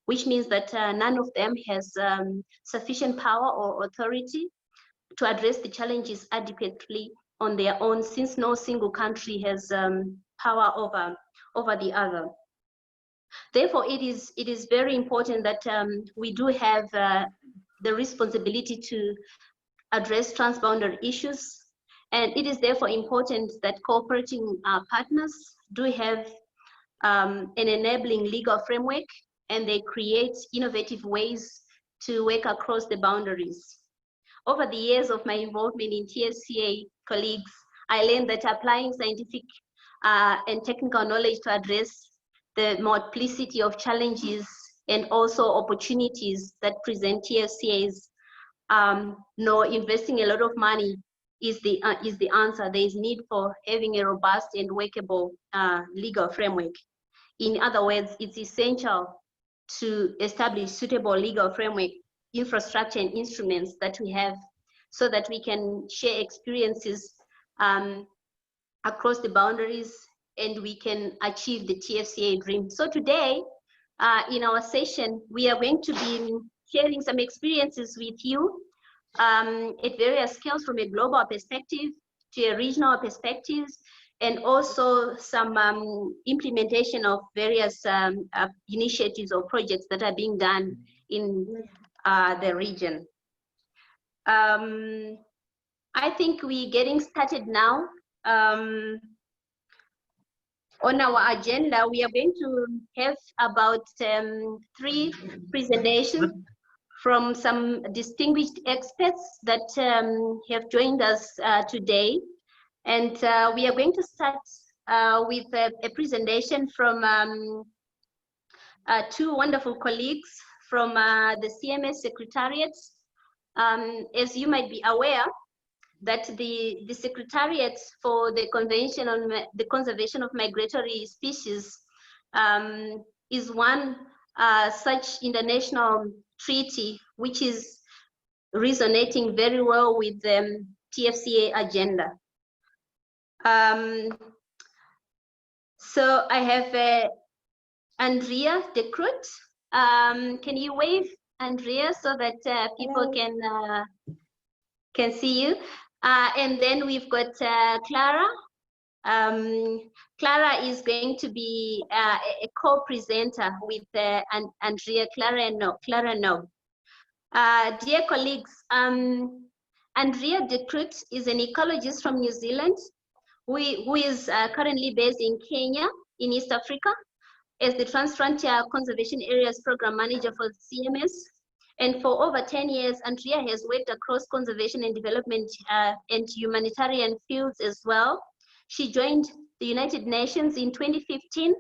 which means that none of them has sufficient power or authority to address the challenges adequately on their own, since no single country has power over the other. Therefore, it is very important that we do have the responsibility to address transboundary issues, and it is therefore important that cooperating partners do have an enabling legal framework, and they create innovative ways to work across the boundaries. Over the years of my involvement in TFCA colleagues, I learned that applying scientific and technical knowledge to address the multiplicity of challenges and also opportunities that present TFCAs, investing a lot of money is the answer. There is need for having a robust and workable legal framework. In other words, it's essential to establish suitable legal framework, infrastructure, and instruments that we have, so that we can share experiences across the boundaries, and we can achieve the TFCA dream. So today, in our session, we are going to be sharing some experiences with you at various scales, from a global perspective to a regional perspective, and also some implementation of various initiatives or projects that are being done in the region. I think we're getting started now. On our agenda, we are going to have about 3 presentations from some distinguished experts that have joined us today. And we are going to start with a presentation from 2 wonderful colleagues from the CMS Secretariat. As you might be aware, that the Secretariat for the Convention on the Conservation of Migratory Species is one such international treaty which is resonating very well with the TFCA agenda. So I have Andrea de Kroot. Can you wave, Andrea, so that people can see you? And then we've got Clara. Clara is going to be a co-presenter with Andrea. Clara No. Dear colleagues, Andrea de Kroot is an ecologist from New Zealand who is currently based in Kenya, in East Africa, as the Transfrontier Conservation Areas Program Manager for CMS. And for over 10 years, Andrea has worked across conservation and development and humanitarian fields as well. She joined the United Nations in 2015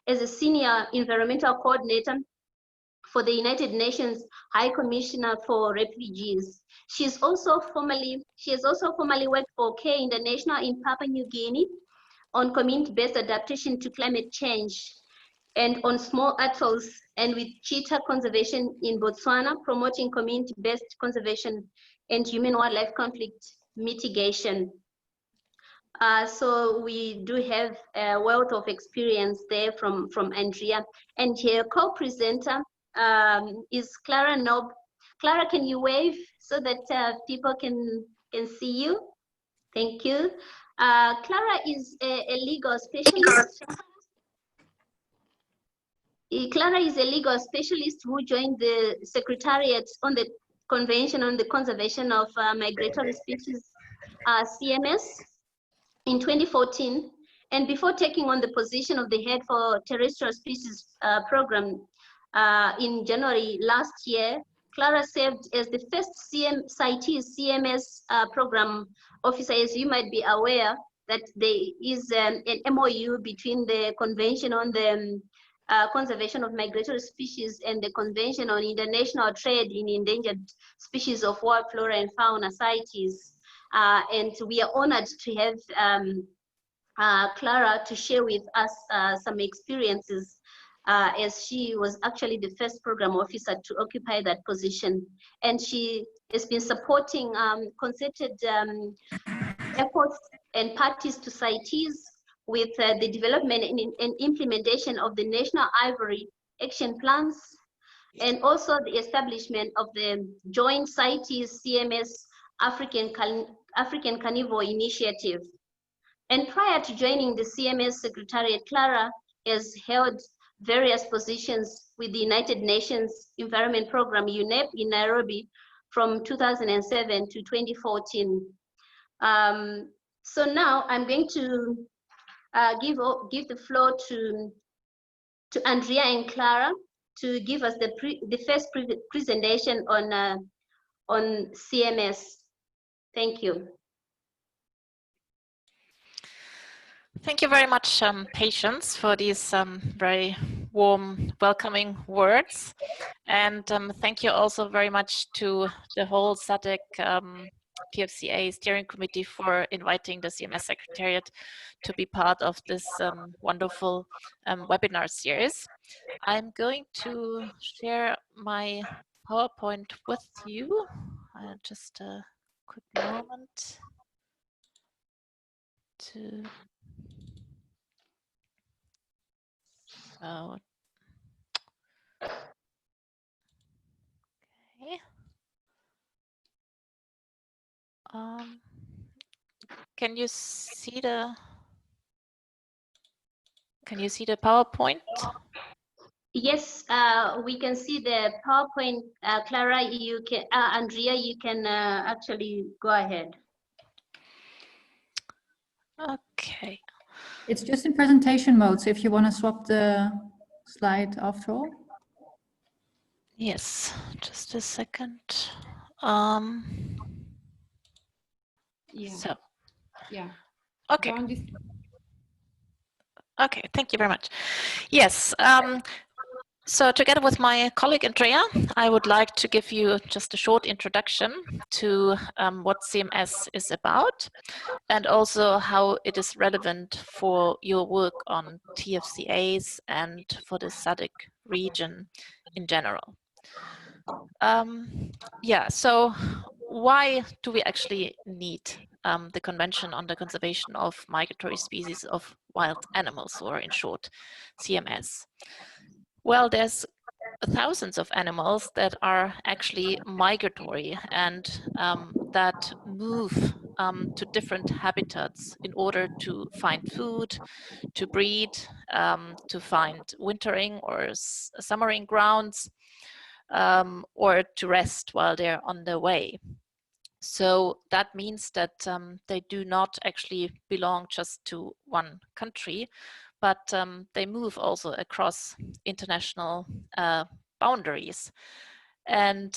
as a senior environmental coordinator for the United Nations High Commissioner for Refugees. She has also formerly worked for Care International in Papua New Guinea on community-based adaptation to climate change, and on small atolls, and with cheetah conservation in Botswana, promoting community-based conservation and human-wildlife conflict mitigation. So we do have a wealth of experience there from Andrea. And her co-presenter is Clara Nob. Clara, can you wave so that people can see you? Thank you. Clara is a legal specialist. Clara is a legal specialist who joined the Secretariat on the Convention on the Conservation of Migratory Species, CMS, in 2014. And before taking on the position of the head for Terrestrial Species Program in January last year, Clara served as the first CITES CMS Program Officer. As you might be aware, that there is an MOU between the Convention on the Conservation of Migratory Species and the Convention on International Trade in Endangered Species of Wild Flora and Fauna, CITES. And we are honored to have Clara to share with us some experiences, as she was actually the first program officer to occupy that position. And she has been supporting concerted efforts and parties to CITES with the development and implementation of the National Ivory action plans, and also the establishment of the joint CITES CMS African Carnivore Initiative. And prior to joining the CMS Secretariat, Clara has held various positions with the United Nations Environment Program, UNEP, in Nairobi from 2007 to 2014. So now I'm going to give the floor to Andrea and Clara to give us the first presentation on CMS. Thank you. Thank you very much, Patience, for these very warm, welcoming words. And thank you also very much to the whole SADC PFCA steering committee for inviting the CMS Secretariat to be part of this wonderful webinar series. I'm going to share my PowerPoint with you. Just a quick moment to... So, okay. Can you see the PowerPoint? Yes, we can see the PowerPoint. Clara, you can, Andrea, you can actually go ahead. Okay. It's just in presentation mode, so if you want to swap the slide after all. Yes, just a second. Yeah. So. Yeah. Okay. Okay, thank you very much. Yes, so together with my colleague Andrea, I would like to give you just a short introduction to what CMS is about and also how it is relevant for your work on TFCAs and for the SADC region in general. Yeah, so why do we actually need the Convention on the Conservation of Migratory Species of Wild Animals, or in short, CMS? Well, there's thousands of animals that are actually migratory and that move to different habitats in order to find food, to breed, to find wintering or summering grounds, or to rest while they're on their way. So that means that they do not actually belong just to one country, but they move also across international boundaries. And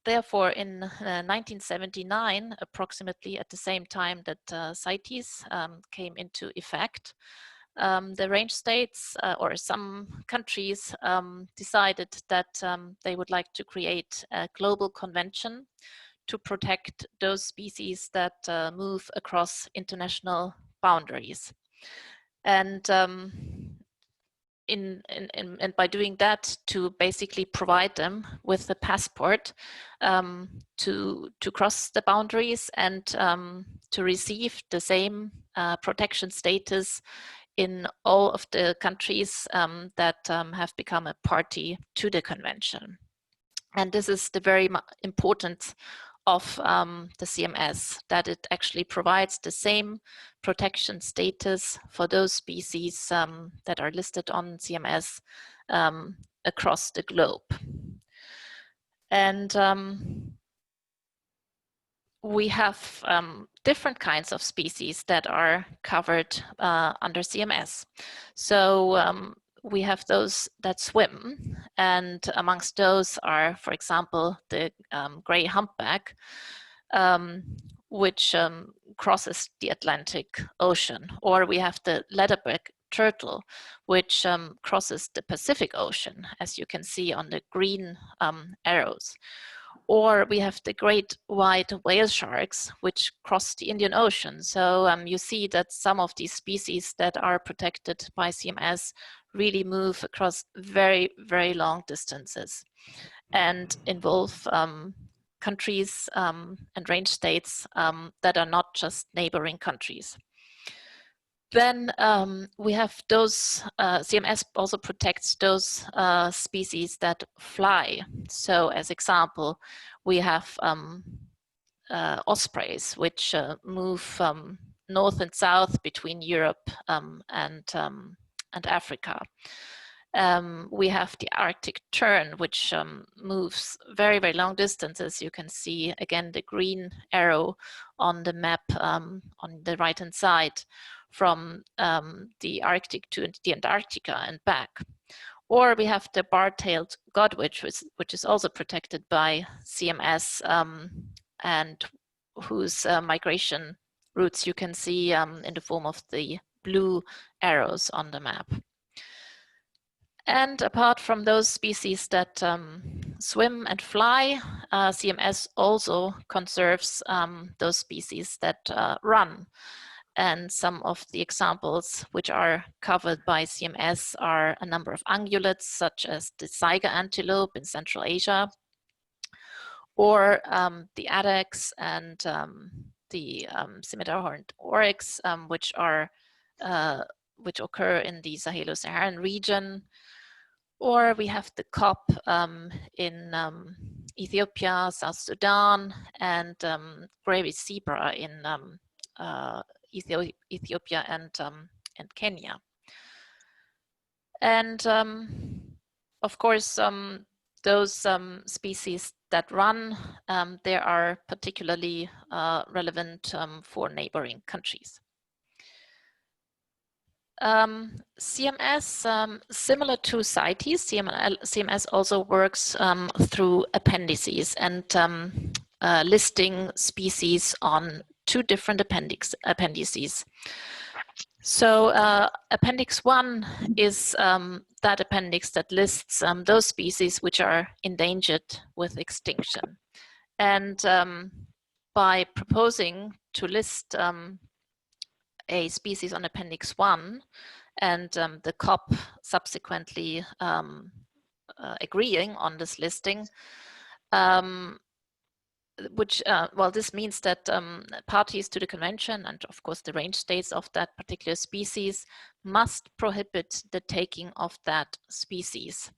therefore, in 1979, approximately at the same time that CITES came into effect, the range states or some countries decided that they would like to create a global convention to protect those species that move across international boundaries. And by doing that, to basically provide them with the passport to cross the boundaries and to receive the same protection status in all of the countries that have become a party to the convention. And this is the very important of the CMS, that it actually provides the same protection status for those species that are listed on CMS across the globe. And we have different kinds of species that are covered under CMS. So we have those that swim, and amongst those are, for example, the gray humpback, which crosses the Atlantic Ocean, or we have the leatherback turtle, which crosses the Pacific Ocean, as you can see on the green arrows. Or we have the great white whale sharks, which cross the Indian Ocean. So you see that some of these species that are protected by CMS really move across very, very long distances and involve countries and range states that are not just neighboring countries. Then we have those, CMS also protects those species that fly. So as example, we have ospreys, which move north and south between Europe and Africa. We have the Arctic tern, which moves very, very long distances. You can see again the green arrow on the map on the right-hand side from the Arctic to the Antarctica and back. Or we have the bar-tailed godwit, which is also protected by CMS and whose migration routes you can see in the form of the blue arrows on the map. And apart from those species that swim and fly, CMS also conserves those species that run. And some of the examples which are covered by CMS are a number of ungulates, such as the Saiga antelope in Central Asia, or the addax and the scimitar-horned oryx, which occur in the Sahelo-Saharan region. Or we have the cop in Ethiopia, South Sudan, and gray zebra in Ethiopia and Kenya. And of course, those species that run, they are particularly relevant for neighboring countries. CMS, similar to CITES, CMS also works through appendices and listing species on 2 different appendices. So Appendix 1 is that appendix that lists those species which are endangered with extinction. And by proposing to list a species on Appendix 1 and the COP subsequently agreeing on this listing, this means that parties to the convention and of course the range states of that particular species must prohibit the taking of that species.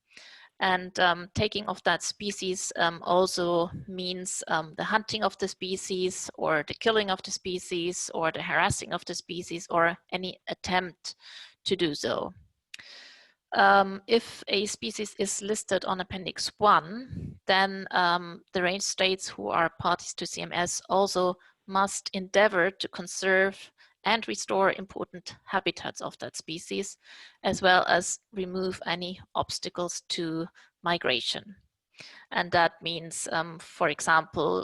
And taking of that species also means the hunting of the species or the killing of the species or the harassing of the species or any attempt to do so. If a species is listed on Appendix 1, then the range states who are parties to CMS also must endeavor to conserve and restore important habitats of that species, as well as remove any obstacles to migration. And that means, for example,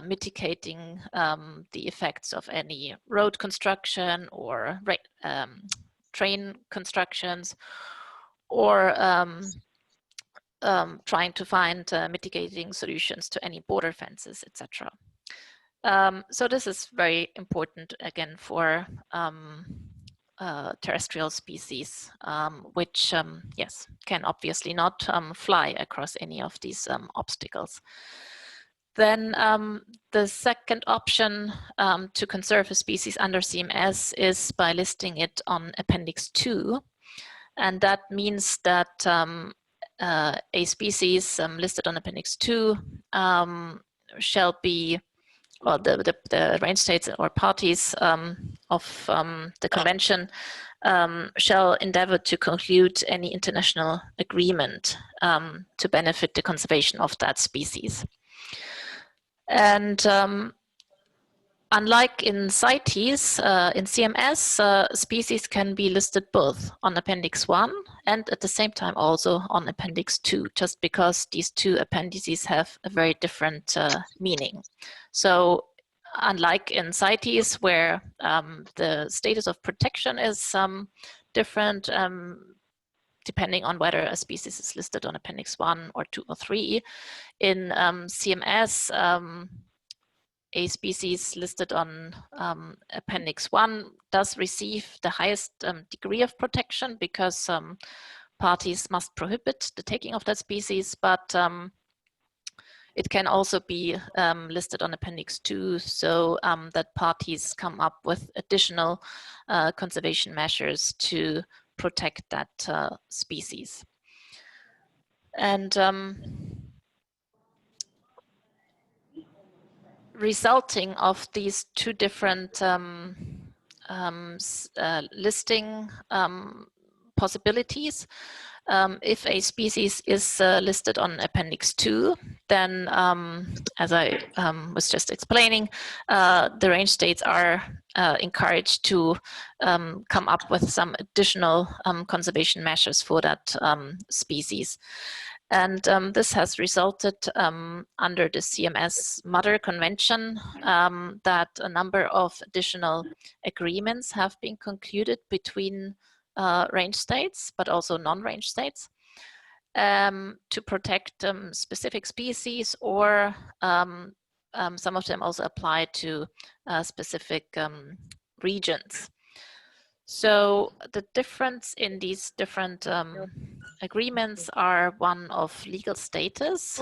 mitigating the effects of any road construction or train constructions, or trying to find mitigating solutions to any border fences, etc. So this is very important again for terrestrial species, which yes, can obviously not fly across any of these obstacles. Then the second option to conserve a species under CMS is by listing it on Appendix 2. And that means that a species listed on Appendix 2 shall be, well, the range states or parties of the convention shall endeavor to conclude any international agreement to benefit the conservation of that species. And unlike in CITES, in CMS, species can be listed both on Appendix 1 and at the same time also on Appendix 2, just because these 2 appendices have a very different meaning. So unlike in CITES, where the status of protection is different depending on whether a species is listed on Appendix 1 or 2 or 3, in CMS, a species listed on Appendix 1 does receive the highest degree of protection because parties must prohibit the taking of that species, but it can also be listed on Appendix 2, so that parties come up with additional conservation measures to protect that species. And resulting of these two different listing possibilities, if a species is listed on Appendix 2, then, as I was just explaining, the range states are encouraged to come up with some additional conservation measures for that species. And this has resulted under the CMS Mother Convention that a number of additional agreements have been concluded between range states, but also non-range states, to protect specific species, or some of them also apply to specific regions. So the difference in these different agreements are one of legal status,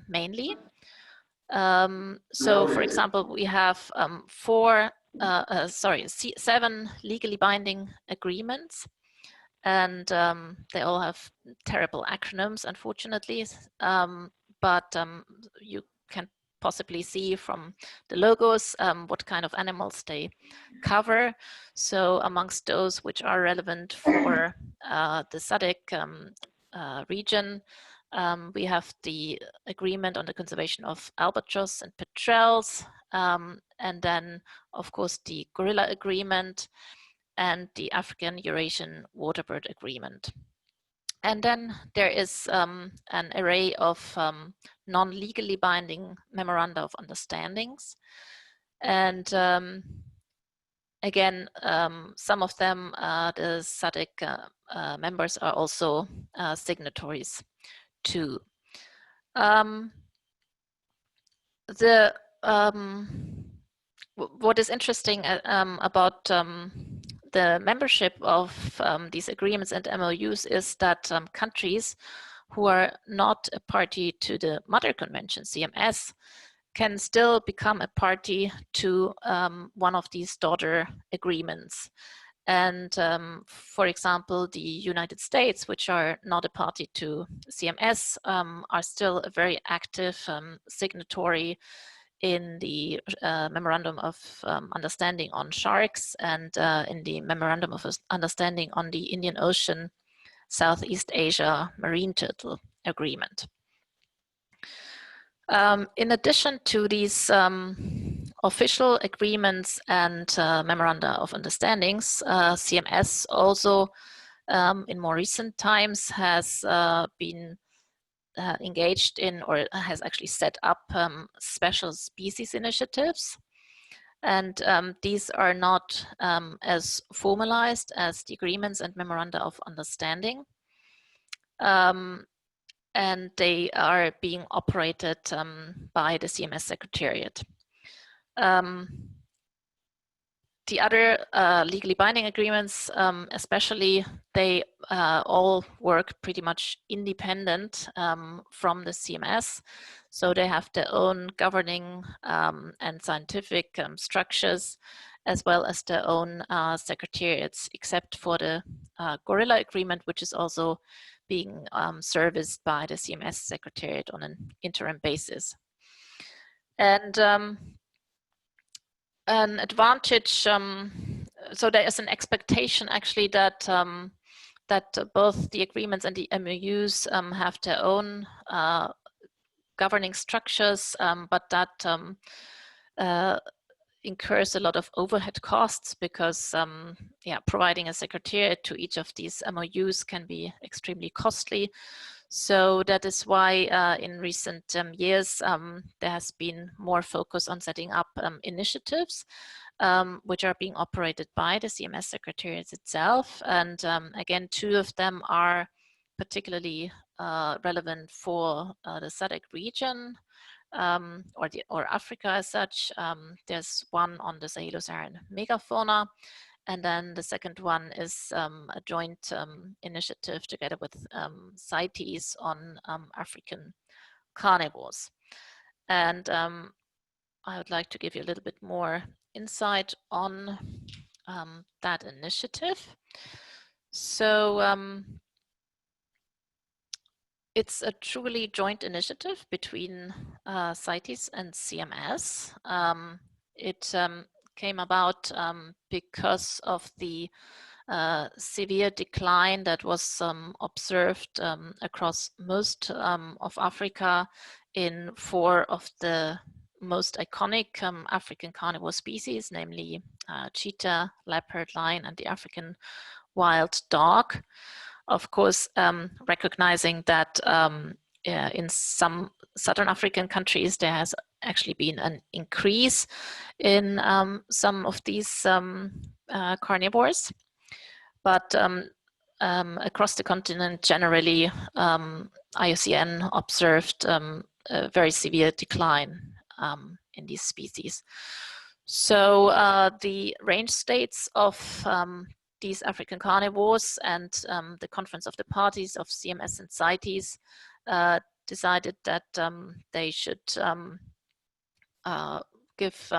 mainly. So for example, we have 7 legally binding agreements, and they all have terrible acronyms, unfortunately, but you can possibly see from the logos what kind of animals they cover. So amongst those which are relevant for the SADC region, we have the agreement on the conservation of albatross and petrels, and then of course the gorilla agreement and the African Eurasian waterbird agreement. And then there is an array of non-legally binding memoranda of understandings. And again, some of them, the SADC members are also signatories to. What is interesting about the membership of these agreements and MOUs is that countries who are not a party to the Mother Convention, CMS, can still become a party to one of these daughter agreements. And for example, the United States, which are not a party to CMS, are still a very active signatory in the Memorandum of Understanding on Sharks, and in the Memorandum of Understanding on the Indian Ocean, Southeast Asia Marine Turtle Agreement. In addition to these official agreements and Memoranda of Understandings, CMS also in more recent times has been engaged in, or has actually set up special species initiatives. And these are not as formalized as the agreements and memoranda of understanding. And they are being operated by the CMS Secretariat. The other legally binding agreements, especially, they all work pretty much independent from the CMS. So they have their own governing and scientific structures, as well as their own secretariats, except for the Gorilla Agreement, which is also being serviced by the CMS Secretariat on an interim basis. And an advantage, so there is an expectation actually that that both the agreements and the MOUs have their own governing structures, but that incurs a lot of overhead costs, because providing a secretariat to each of these MOUs can be extremely costly. So that is why in recent years there has been more focus on setting up initiatives which are being operated by the CMS Secretariat itself. And again, 2 of them are particularly relevant for the SADC region, or Africa as such. There's one on the Sahelo-Saharan megafauna, and then the second one is a joint initiative together with CITES on African carnivores. And I would like to give you a little bit more insight on that initiative. So it's a truly joint initiative between CITES and CMS. It came about because of the severe decline that was observed across most of Africa in 4 of the most iconic African carnivore species, namely cheetah, leopard, lion, and the African wild dog. Of course, recognizing that in some Southern African countries, there has actually been an increase in some of these carnivores. But across the continent, generally, IUCN observed a very severe decline in these species. So the range states of these African carnivores and the Conference of the Parties of CMS and CITES decided that they should give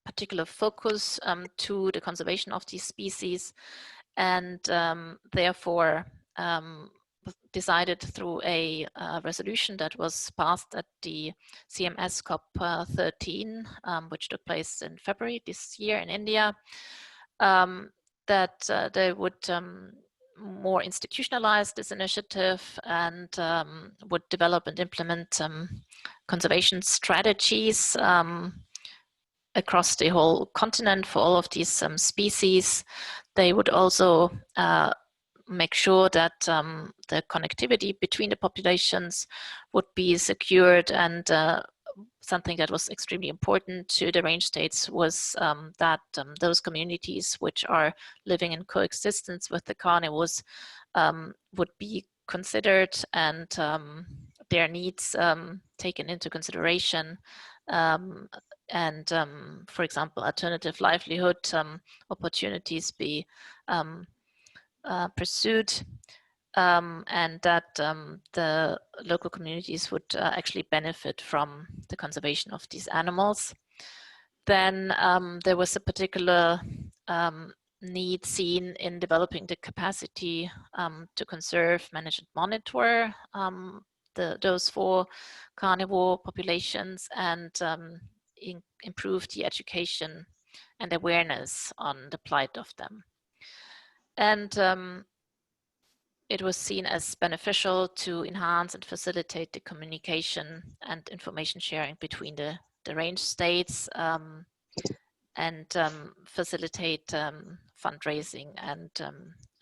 particular focus to the conservation of these species, and therefore decided through a resolution that was passed at the CMS COP13, which took place in February this year in India, that they would more institutionalize this initiative and would develop and implement conservation strategies across the whole continent for all of these species. They would also make sure that the connectivity between the populations would be secured, and something that was extremely important to the range states was that those communities which are living in coexistence with the carnivores would be considered and their needs taken into consideration, and for example, alternative livelihood opportunities be pursued, and that the local communities would actually benefit from the conservation of these animals. Then there was a particular need seen in developing the capacity to conserve, manage, and monitor those 4 carnivore populations, and improve the education and awareness on the plight of them. And it was seen as beneficial to enhance and facilitate the communication and information sharing between the range states, and facilitate fundraising and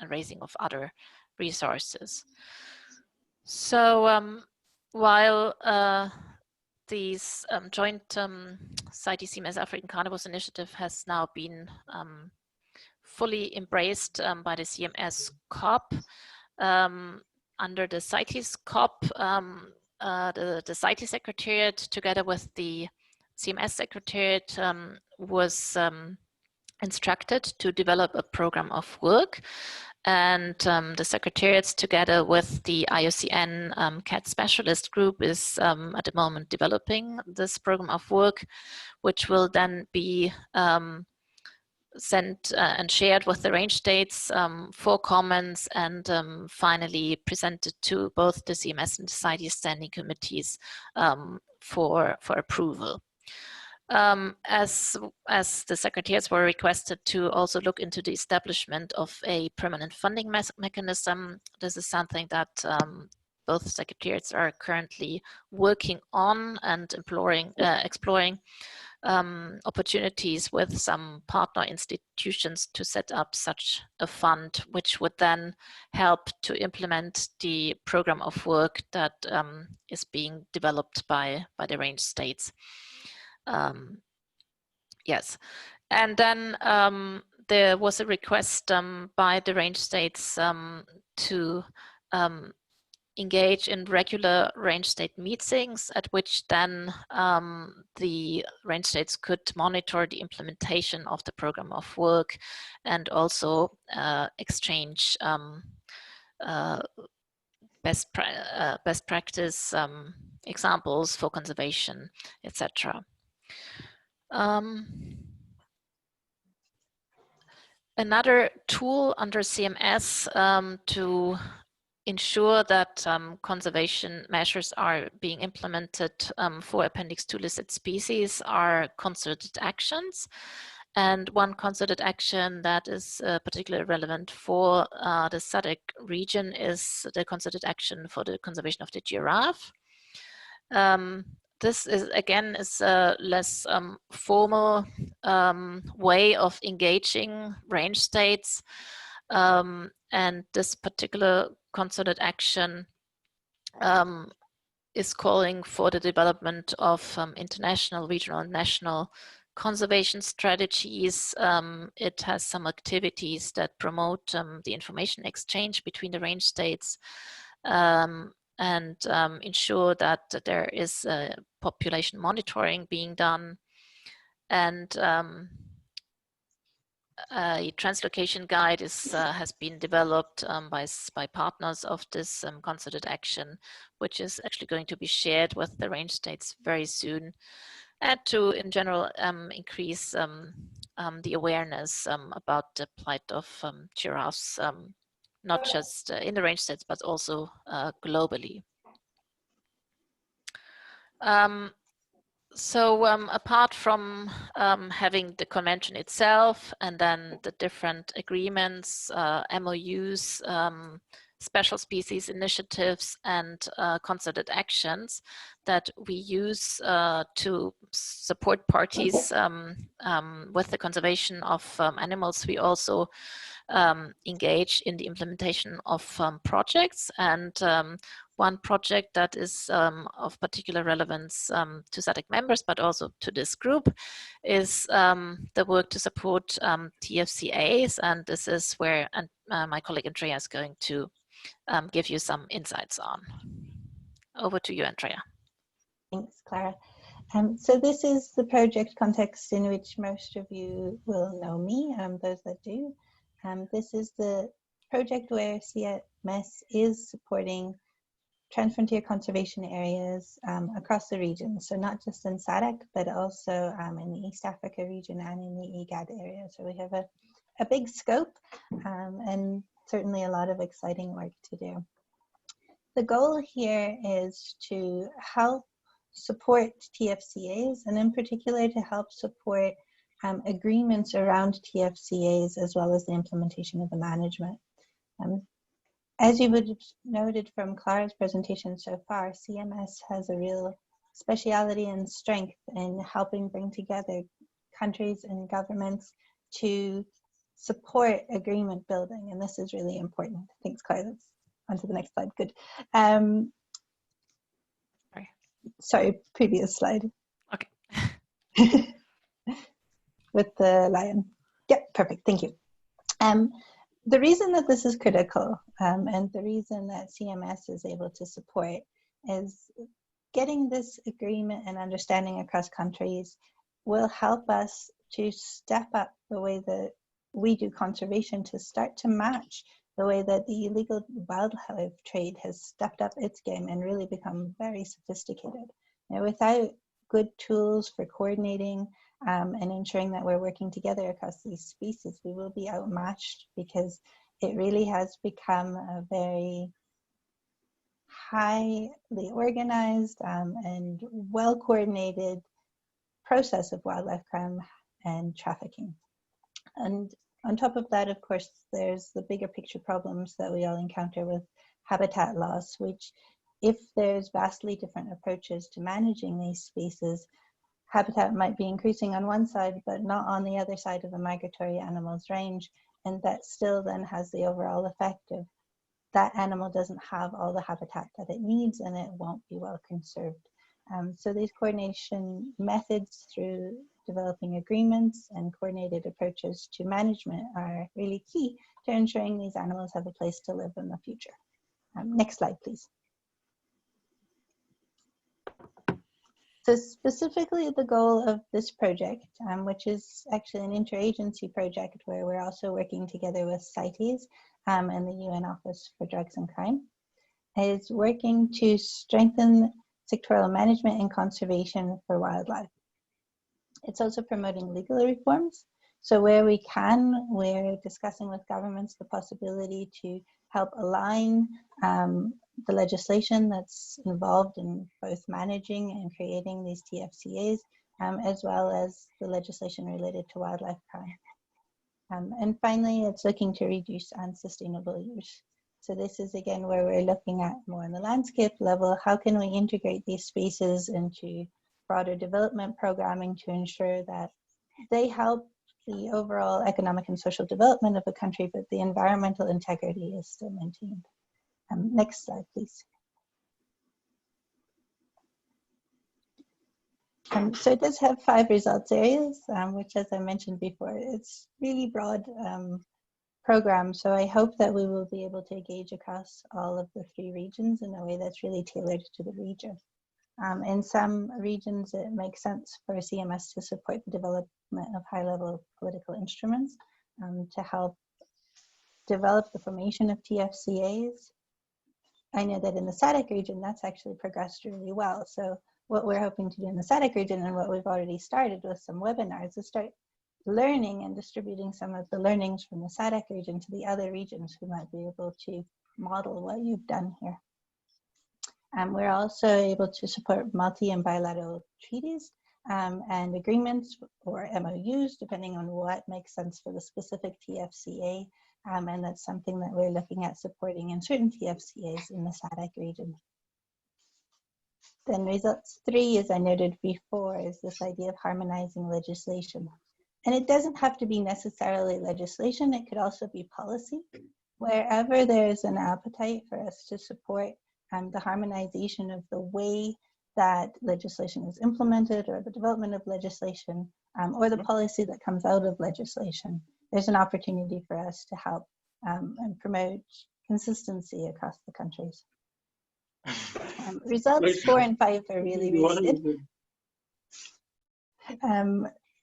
raising of other resources. So while these joint CITES-CMS African Carnivores Initiative has now been fully embraced by the CMS COP, under the CITES COP, the CITES Secretariat together with the CMS Secretariat was instructed to develop a program of work, and the Secretariats together with the IUCN CAT Specialist Group is at the moment developing this program of work, which will then be sent and shared with the range states for comments, and finally presented to both the CMS and the CITES standing committees for approval. As the secretariats were requested to also look into the establishment of a permanent funding mechanism, this is something that both secretariats are currently working on and exploring opportunities with some partner institutions to set up such a fund, which would then help to implement the program of work that is being developed by the range states. Yes, and then there was a request by the range states to engage in regular range state meetings, at which then the range states could monitor the implementation of the program of work and also exchange best practice examples for conservation, etc. Another tool under CMS to ensure that conservation measures are being implemented for Appendix 2 listed species are concerted actions. And one concerted action that is particularly relevant for the SADC region is the concerted action for the conservation of the giraffe. This is again a less formal way of engaging range states, and this particular concerted action is calling for the development of international, regional, and national conservation strategies. It has some activities that promote the information exchange between the range states and ensure that there is population monitoring being done. And a translocation guide has been developed by partners of this concerted action, which is actually going to be shared with the range states very soon, and to, in general, increase the awareness about the plight of giraffes, not just in the range states, but also globally. So apart from having the convention itself and then the different agreements, MOUs, special species initiatives, and concerted actions that we use to support parties with the conservation of animals, we also engage in the implementation of projects. And one project that is of particular relevance to SADC members, but also to this group, is the work to support TFCAs. And this is where my colleague Andrea is going to give you some insights on. Over to you, Andrea. Thanks, Clara. So this is the project context in which most of you will know me, those that do. This is the project where CMS is supporting transfrontier conservation areas across the region. So not just in SADC, but also in the East Africa region and in the IGAD area. So we have a big scope and certainly a lot of exciting work to do. The goal here is to help support TFCAs, and in particular to help support agreements around TFCAs, as well as the implementation of the management. As you would have noted from Clara's presentation so far, CMS has a real speciality and strength in helping bring together countries and governments to support agreement building, and this is really important. Thanks, Clara. Let's on to the next slide. Good. Sorry, previous slide. Okay. With the lion. Yeah, perfect. Thank you. The reason that this is critical and the reason that CMS is able to support is getting this agreement and understanding across countries will help us to step up the way that we do conservation, to start to match the way that the illegal wildlife trade has stepped up its game and really become very sophisticated. Now, without good tools for coordinating and ensuring that we're working together across these species, we will be outmatched, because it really has become a very highly organized and well-coordinated process of wildlife crime and trafficking. And on top of that, of course, there's the bigger picture problems that we all encounter with habitat loss, which, if there's vastly different approaches to managing these species, habitat might be increasing on one side, but not on the other side of a migratory animal's range. And that still then has the overall effect of that animal doesn't have all the habitat that it needs, and it won't be well conserved. So these coordination methods through developing agreements and coordinated approaches to management are really key to ensuring these animals have a place to live in the future. Next slide, please. So specifically the goal of this project, which is actually an interagency project where we're also working together with CITES and the UN Office for Drugs and Crime, is working to strengthen sectoral management and conservation for wildlife. It's also promoting legal reforms. So where we can, we're discussing with governments the possibility to help align the legislation that's involved in both managing and creating these TFCAs, as well as the legislation related to wildlife crime. And finally, it's looking to reduce unsustainable use. So this is again where we're looking at more on the landscape level, how can we integrate these spaces into broader development programming to ensure that they help the overall economic and social development of a country, but the environmental integrity is still maintained. Next slide, please. So it does have 5 results areas, which, as I mentioned before, it's really broad program. So I hope that we will be able to engage across all of the 3 regions in a way that's really tailored to the region. In some regions, it makes sense for CMS to support the development of high-level political instruments to help develop the formation of TFCAs. I know that in the SADC region, that's actually progressed really well. So what we're hoping to do in the SADC region and what we've already started with some webinars is start learning and distributing some of the learnings from the SADC region to the other regions who might be able to model what you've done here. We're also able to support multi and bilateral treaties and agreements or MOUs, depending on what makes sense for the specific TFCA. And that's something that we're looking at supporting in certain TFCAs in the SADC region. Then results 3, as I noted before, is this idea of harmonizing legislation. And it doesn't have to be necessarily legislation, it could also be policy. Wherever there's an appetite for us to support the harmonization of the way that legislation is implemented or the development of legislation or the policy that comes out of legislation, there's an opportunity for us to help and promote consistency across the countries. Results 4 and 5 are really related.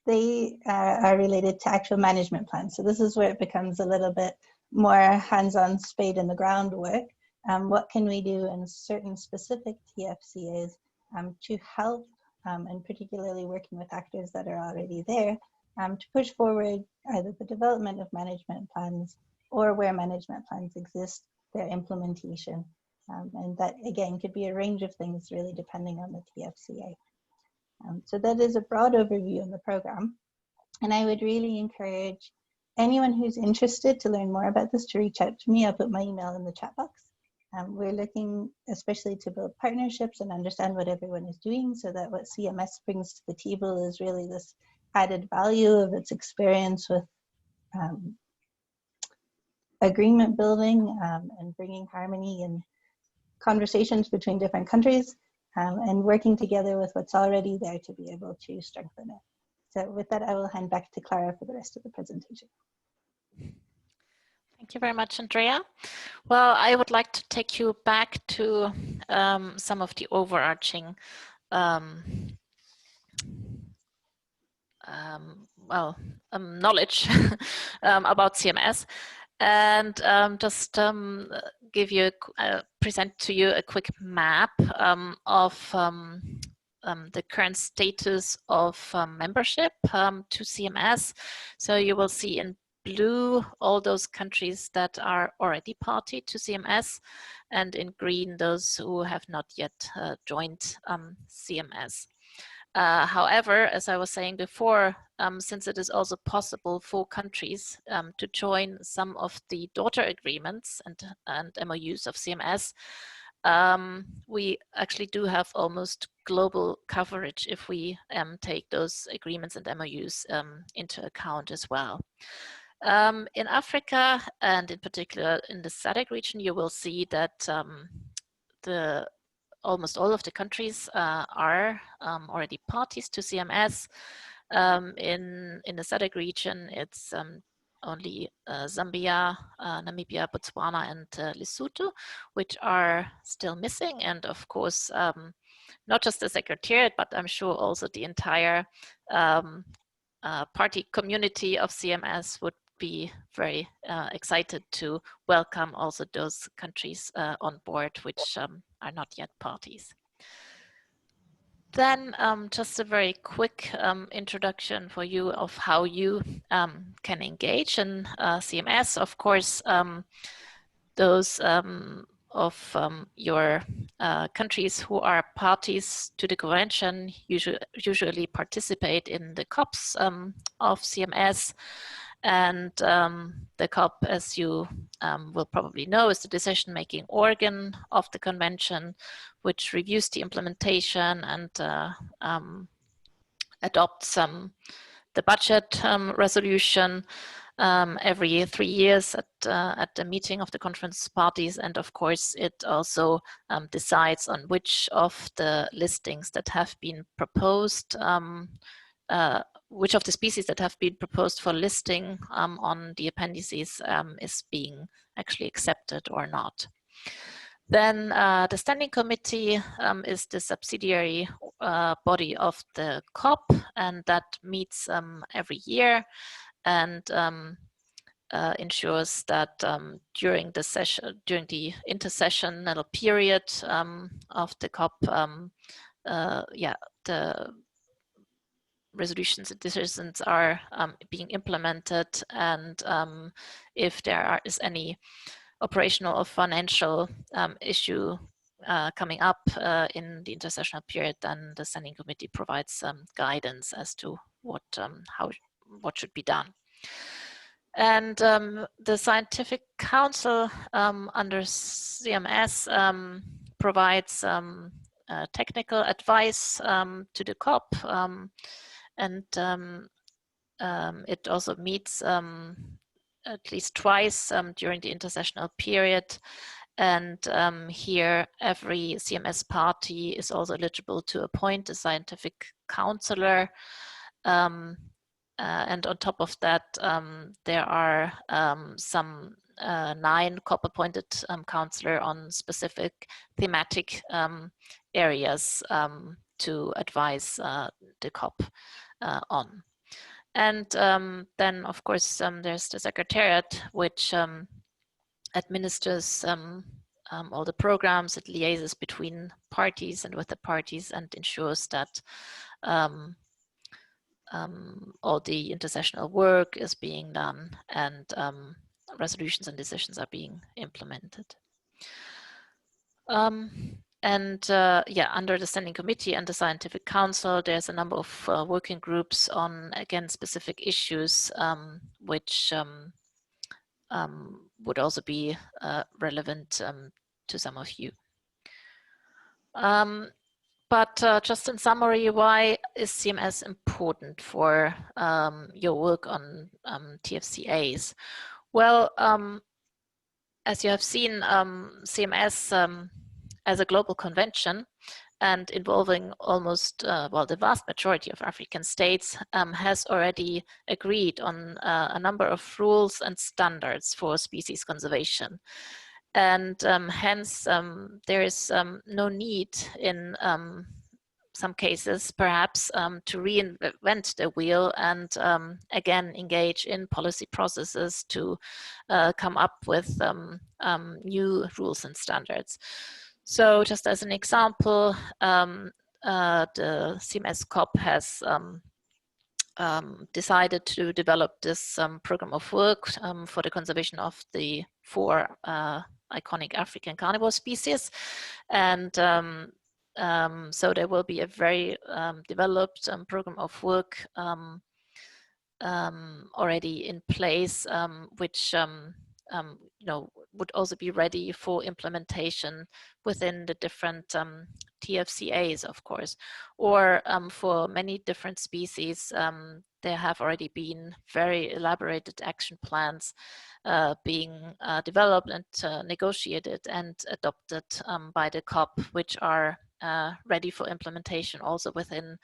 They are related to actual management plans. So this is where it becomes a little bit more hands-on spade in the ground work. What can we do in certain specific TFCAs to help, and particularly working with actors that are already there, to push forward either the development of management plans or where management plans exist, their implementation. And that, again, could be a range of things really depending on the TFCA. So that is a broad overview of the program. And I would really encourage anyone who's interested to learn more about this to reach out to me. I'll put my email in the chat box. We're looking especially to build partnerships and understand what everyone is doing so that what CMS brings to the table is really this added value of its experience with agreement building and bringing harmony and conversations between different countries and working together with what's already there to be able to strengthen it. So with that, I will hand back to Clara for the rest of the presentation. Thank you very much, Andrea. Well, I would like to take you back to some of the overarching knowledge about CMS and just give you present to you a quick map of the current status of membership to CMS. So you will see in blue all those countries that are already party to CMS, and in green those who have not yet joined CMS. However, as I was saying before, since it is also possible for countries to join some of the daughter agreements and MOUs of CMS, we actually do have almost global coverage if we take those agreements and MOUs into account as well. In Africa, and in particular in the SADC region, you will see that almost all of the countries are already parties to CMS. In the SADC region, it's only Zambia, Namibia, Botswana, and Lesotho, which are still missing. And of course, not just the Secretariat, but I'm sure also the entire party community of CMS would be very excited to welcome also those countries on board which are not yet parties. Then just a very quick introduction for you of how you can engage in CMS. Of course, those of your countries who are parties to the convention usually participate in the COPs of CMS. And the COP, as you will probably know, is the decision-making organ of the convention, which reviews the implementation and adopts the budget resolution every 3 years at the meeting of the conference parties. And of course, it also decides on which of the listings that have been proposed, which of the species that have been proposed for listing on the appendices is being actually accepted or not. Then the Standing Committee is the subsidiary body of the COP, and that meets every year and ensures that during the intersessional period of the COP, the resolutions and decisions are being implemented, and if there is any operational or financial issue coming up in the intersessional period, then the Standing Committee provides guidance as to what should be done. And the Scientific Council under CMS provides technical advice to the COP, and it also meets at least twice during the intersessional period. And here every CMS party is also eligible to appoint a scientific counselor. And on top of that, there are some 9 COP-appointed counselors on specific thematic areas to advise the COP on. And then, of course, there's the Secretariat, which administers all the programs. It liaises between parties and with the parties and ensures that all the intersessional work is being done and resolutions and decisions are being implemented. Under the Standing Committee and the Scientific Council, there's a number of working groups on, again, specific issues which would also be relevant to some of you. But just in summary, why is CMS important for your work on TFCAs? Well, as you have seen, CMS as a global convention and involving almost, the vast majority of African states has already agreed on a number of rules and standards for species conservation. And hence, there is no need in some cases, perhaps, to reinvent the wheel and again engage in policy processes to come up with new rules and standards. So just as an example, the CMS COP has decided to develop this program of work for the conservation of the 4 iconic African carnivore species. And so there will be a very developed program of work already in place, which would also be ready for implementation within the different TFCAs, of course, or for many different species. There have already been very elaborated action plans being developed and negotiated and adopted by the COP, which are ready for implementation also within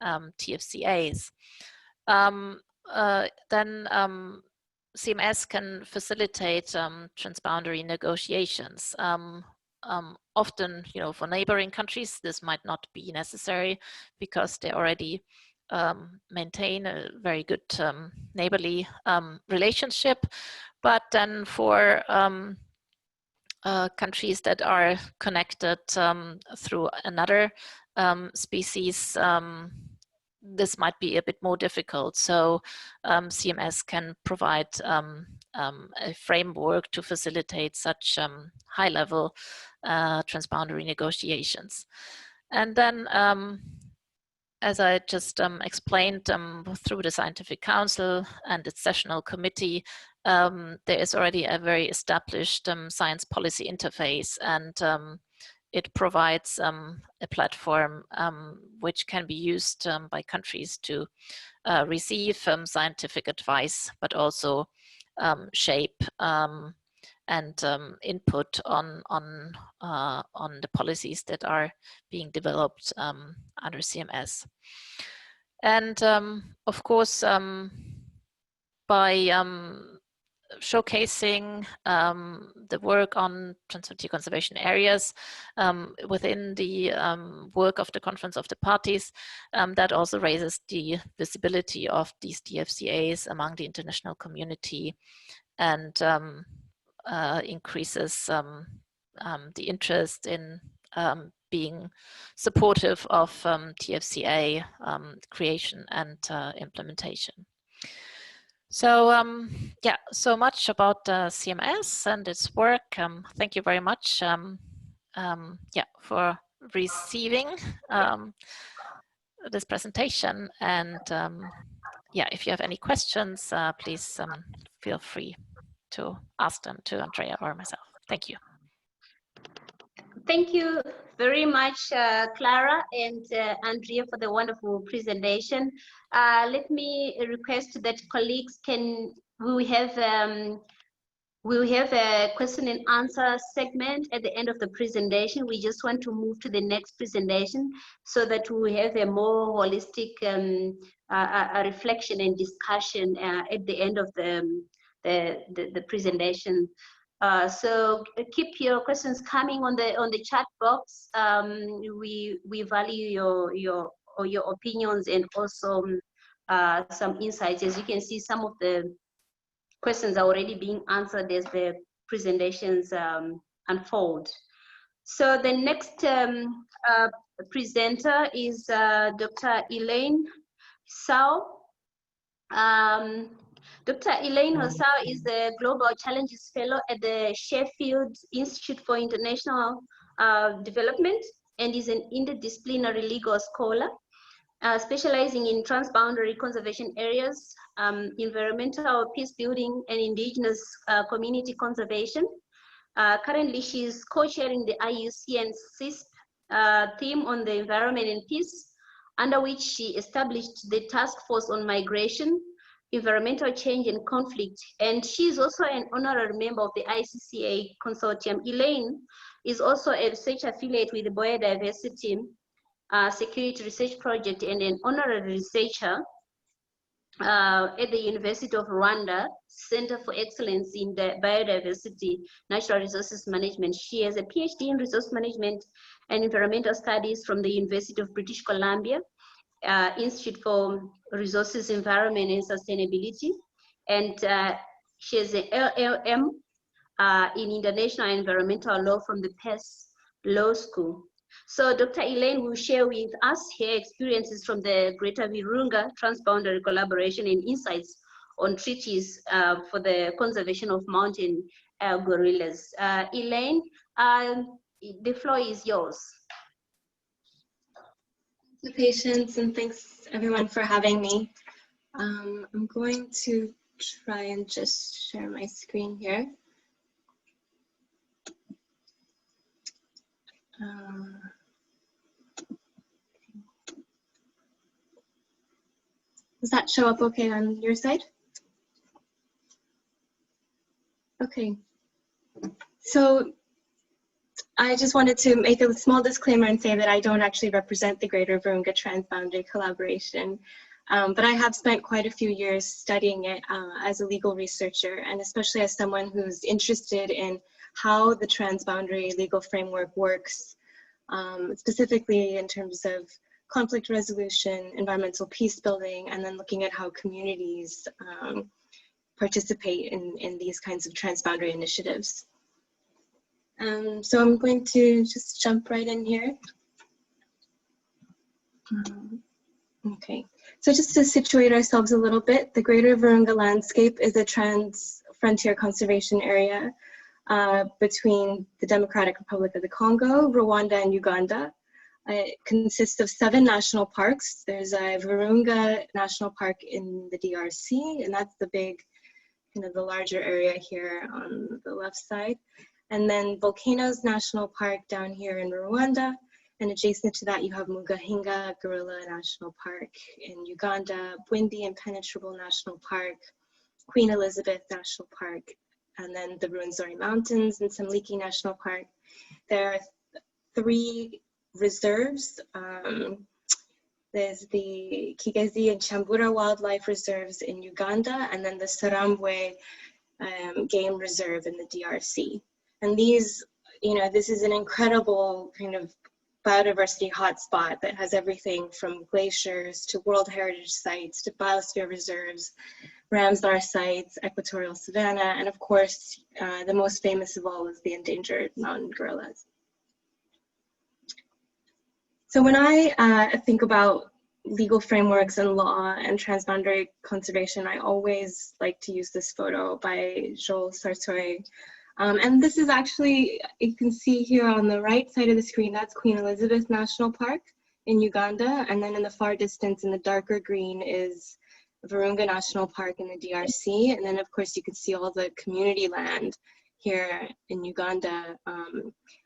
TFCAs. Then CMS can facilitate transboundary negotiations. Often, for neighboring countries, this might not be necessary because they already maintain a very good neighborly relationship. But then for countries that are connected through another species, this might be a bit more difficult. So CMS can provide a framework to facilitate such high-level transboundary negotiations. And then, as I just explained through the Scientific Council and its sessional committee, there is already a very established science policy interface, and it provides a platform which can be used by countries to receive scientific advice, but also shape and input on the policies that are being developed under CMS. And of course, by showcasing the work on transfrontier conservation areas within the work of the Conference of the Parties, that also raises the visibility of these DFCAs among the international community, and increases the interest in being supportive of TFCA creation and implementation. So yeah, so much about CMS and its work. Thank you very much yeah, for receiving this presentation. And yeah, if you have any questions, please feel free to ask them to Andrea or myself. Thank you. Thank you very much, Clara and Andrea, for the wonderful presentation. Let me request that colleagues we'll have a question and answer segment at the end of the presentation. We just want to move to the next presentation so that we have a more holistic a reflection and discussion at the end of the presentation. So keep your questions coming on the chat box. We value your opinions and also some insights. As you can see, some of the questions are already being answered as the presentations unfold. So the next presenter is Dr. Elaine Sau. Dr. Elaine Hossau is the Global Challenges Fellow at the Sheffield Institute for International Development and is an interdisciplinary legal scholar specializing in transboundary conservation areas, environmental peace building, and indigenous community conservation. Currently, she is co-chairing the IUC and CISP theme on the environment and peace, under which she established the Task Force on Migration, Environmental Change and Conflict, and she is also an honorary member of the ICCA Consortium. Elaine is also a research affiliate with the Biodiversity Security Research Project and an honorary researcher at the University of Rwanda Center for Excellence in the Biodiversity Natural Resources Management. She has a PhD in Resource Management and Environmental Studies from the University of British Columbia, Institute for Resources, Environment and Sustainability, and she has an LLM in International Environmental Law from the Pace Law School. So Dr. Elaine will share with us her experiences from the Greater Virunga Transboundary Collaboration and insights on treaties for the conservation of mountain gorillas. Elaine, the floor is yours. Thanks for patience, and thanks everyone for having me. I'm going to try and just share my screen here. Does that show up okay on your side? Okay. So I just wanted to make a small disclaimer and say that I don't actually represent the Greater Virunga Transboundary Collaboration, but I have spent quite a few years studying it as a legal researcher, and especially as someone who's interested in how the transboundary legal framework works, specifically in terms of conflict resolution, environmental peace building, and then looking at how communities participate in these kinds of transboundary initiatives. So I'm going to just jump right in here. Okay, so just to situate ourselves a little bit, the Greater Virunga landscape is a trans-frontier conservation area between the Democratic Republic of the Congo, Rwanda, and Uganda. It consists of 7 national parks. There's a Virunga National Park in the DRC, and that's the big, the larger area here on the left side. And then Volcanoes National Park down here in Rwanda. And adjacent to that, you have Mugahinga Gorilla National Park in Uganda, Bwindi Impenetrable National Park, Queen Elizabeth National Park, and then the Ruwenzori Mountains and Semliki National Park. There are 3 reserves. There's the Kigezi and Chambura Wildlife Reserves in Uganda, and then the Sarambwe Game Reserve in the DRC. And these, this is an incredible kind of biodiversity hotspot that has everything from glaciers to World Heritage Sites to biosphere reserves, Ramsar sites, equatorial savanna, and of course, the most famous of all is the endangered mountain gorillas. So when I think about legal frameworks and law and transboundary conservation, I always like to use this photo by Joel Sartoy. And this is actually, you can see here on the right side of the screen, that's Queen Elizabeth National Park in Uganda. And then in the far distance in the darker green is Virunga National Park in the DRC. And then of course you can see all the community land here in Uganda,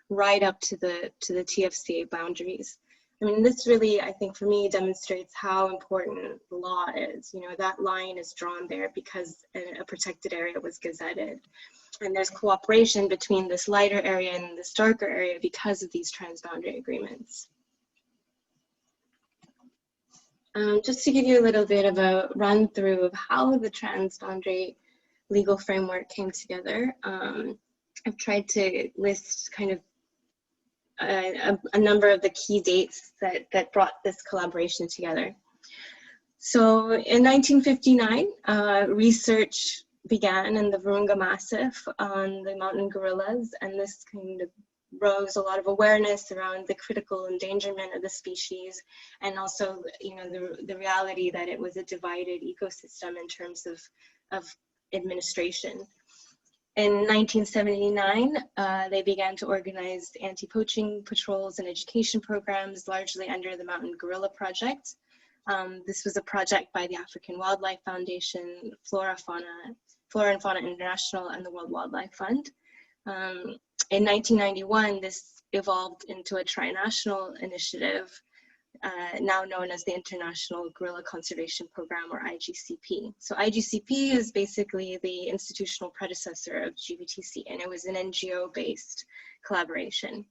right up to the TFCA boundaries. I mean, this really, I think for me, demonstrates how important the law is. That line is drawn there because a protected area was gazetted. And there's cooperation between this lighter area and this darker area because of these transboundary agreements. Just to give you a little bit of a run through of how the transboundary legal framework came together, I've tried to list kind of a number of the key dates that brought this collaboration together. So in 1959, research began in the Virunga Massif on the mountain gorillas, and this kind of rose a lot of awareness around the critical endangerment of the species, and also the reality that it was a divided ecosystem in terms of administration. In 1979, they began to organize anti-poaching patrols and education programs, largely under the Mountain Gorilla Project. This was a project by the African Wildlife Foundation, Flora and Fauna International, and the World Wildlife Fund. In 1991, this evolved into a trinational initiative, now known as the International Gorilla Conservation Program, or IGCP. So IGCP is basically the institutional predecessor of GBTC, and it was an NGO-based collaboration.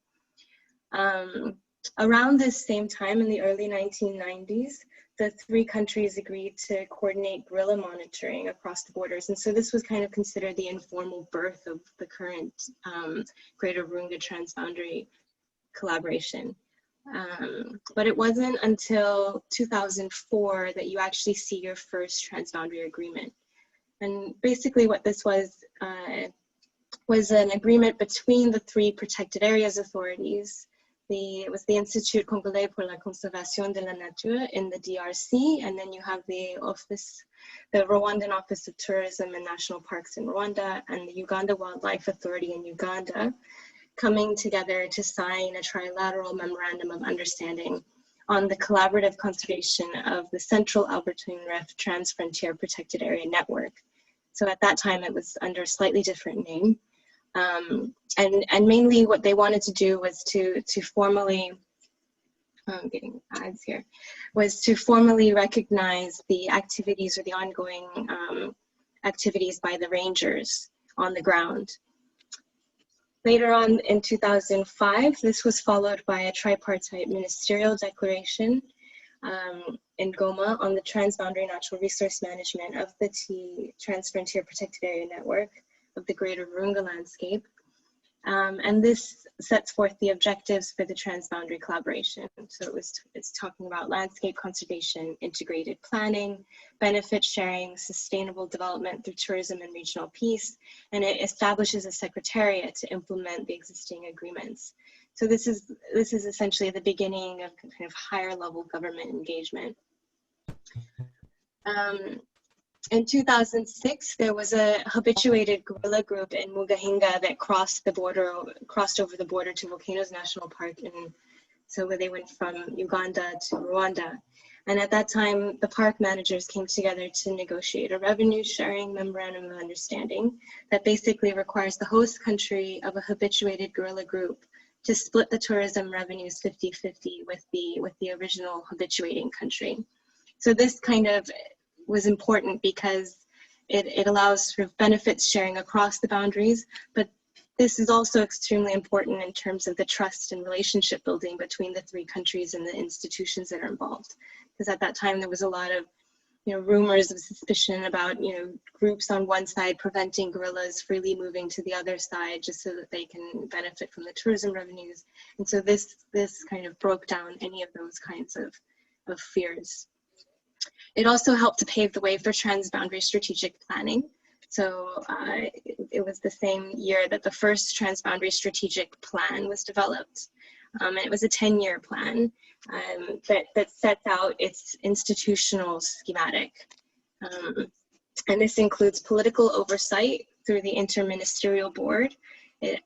Around this same time, in the early 1990s, the 3 countries agreed to coordinate gorilla monitoring across the borders. And so this was kind of considered the informal birth of the current Greater Virunga Transboundary collaboration. But it wasn't until 2004 that you actually see your first transboundary agreement. And basically what this was an agreement between the 3 protected areas authorities. It was the Institut Congolais pour la Conservation de la Nature in the DRC, and then you have the Rwandan Office of Tourism and National Parks in Rwanda, and the Uganda Wildlife Authority in Uganda, coming together to sign a trilateral memorandum of understanding on the collaborative conservation of the Central Albertine Rift Transfrontier Protected Area Network. So at that time, it was under a slightly different name. And mainly what they wanted to do was to formally, I'm getting ads here, was to formally recognize the activities or the ongoing activities by the rangers on the ground. Later on in 2005, this was followed by a tripartite ministerial declaration in Goma on the transboundary natural resource management of the Transfrontier Protected Area Network of the Greater Virunga landscape. And this sets forth the objectives for the transboundary collaboration. So it's talking about landscape conservation, integrated planning, benefit sharing, sustainable development through tourism and regional peace, and it establishes a secretariat to implement the existing agreements. So this is essentially the beginning of kind of higher level government engagement. In 2006, there was a habituated guerrilla group in Mugahinga that crossed over the border to Volcanoes National Park, and so where they went from Uganda to Rwanda. And at that time, the park managers came together to negotiate a revenue sharing memorandum of understanding that basically requires the host country of a habituated guerrilla group to split the tourism revenues 50-50 with the original habituating country. So this kind of was important because it allows sort of benefits sharing across the boundaries, but this is also extremely important in terms of the trust and relationship building between the three countries and the institutions that are involved. Because at that time there was a lot of rumors of suspicion about groups on one side preventing guerrillas freely moving to the other side just so that they can benefit from the tourism revenues. And so this kind of broke down any of those kinds of fears. It also helped to pave the way for transboundary strategic planning. So it was the same year that the first transboundary strategic plan was developed. And it was a 10-year plan that sets out its institutional schematic. And this includes political oversight through the Interministerial Board. It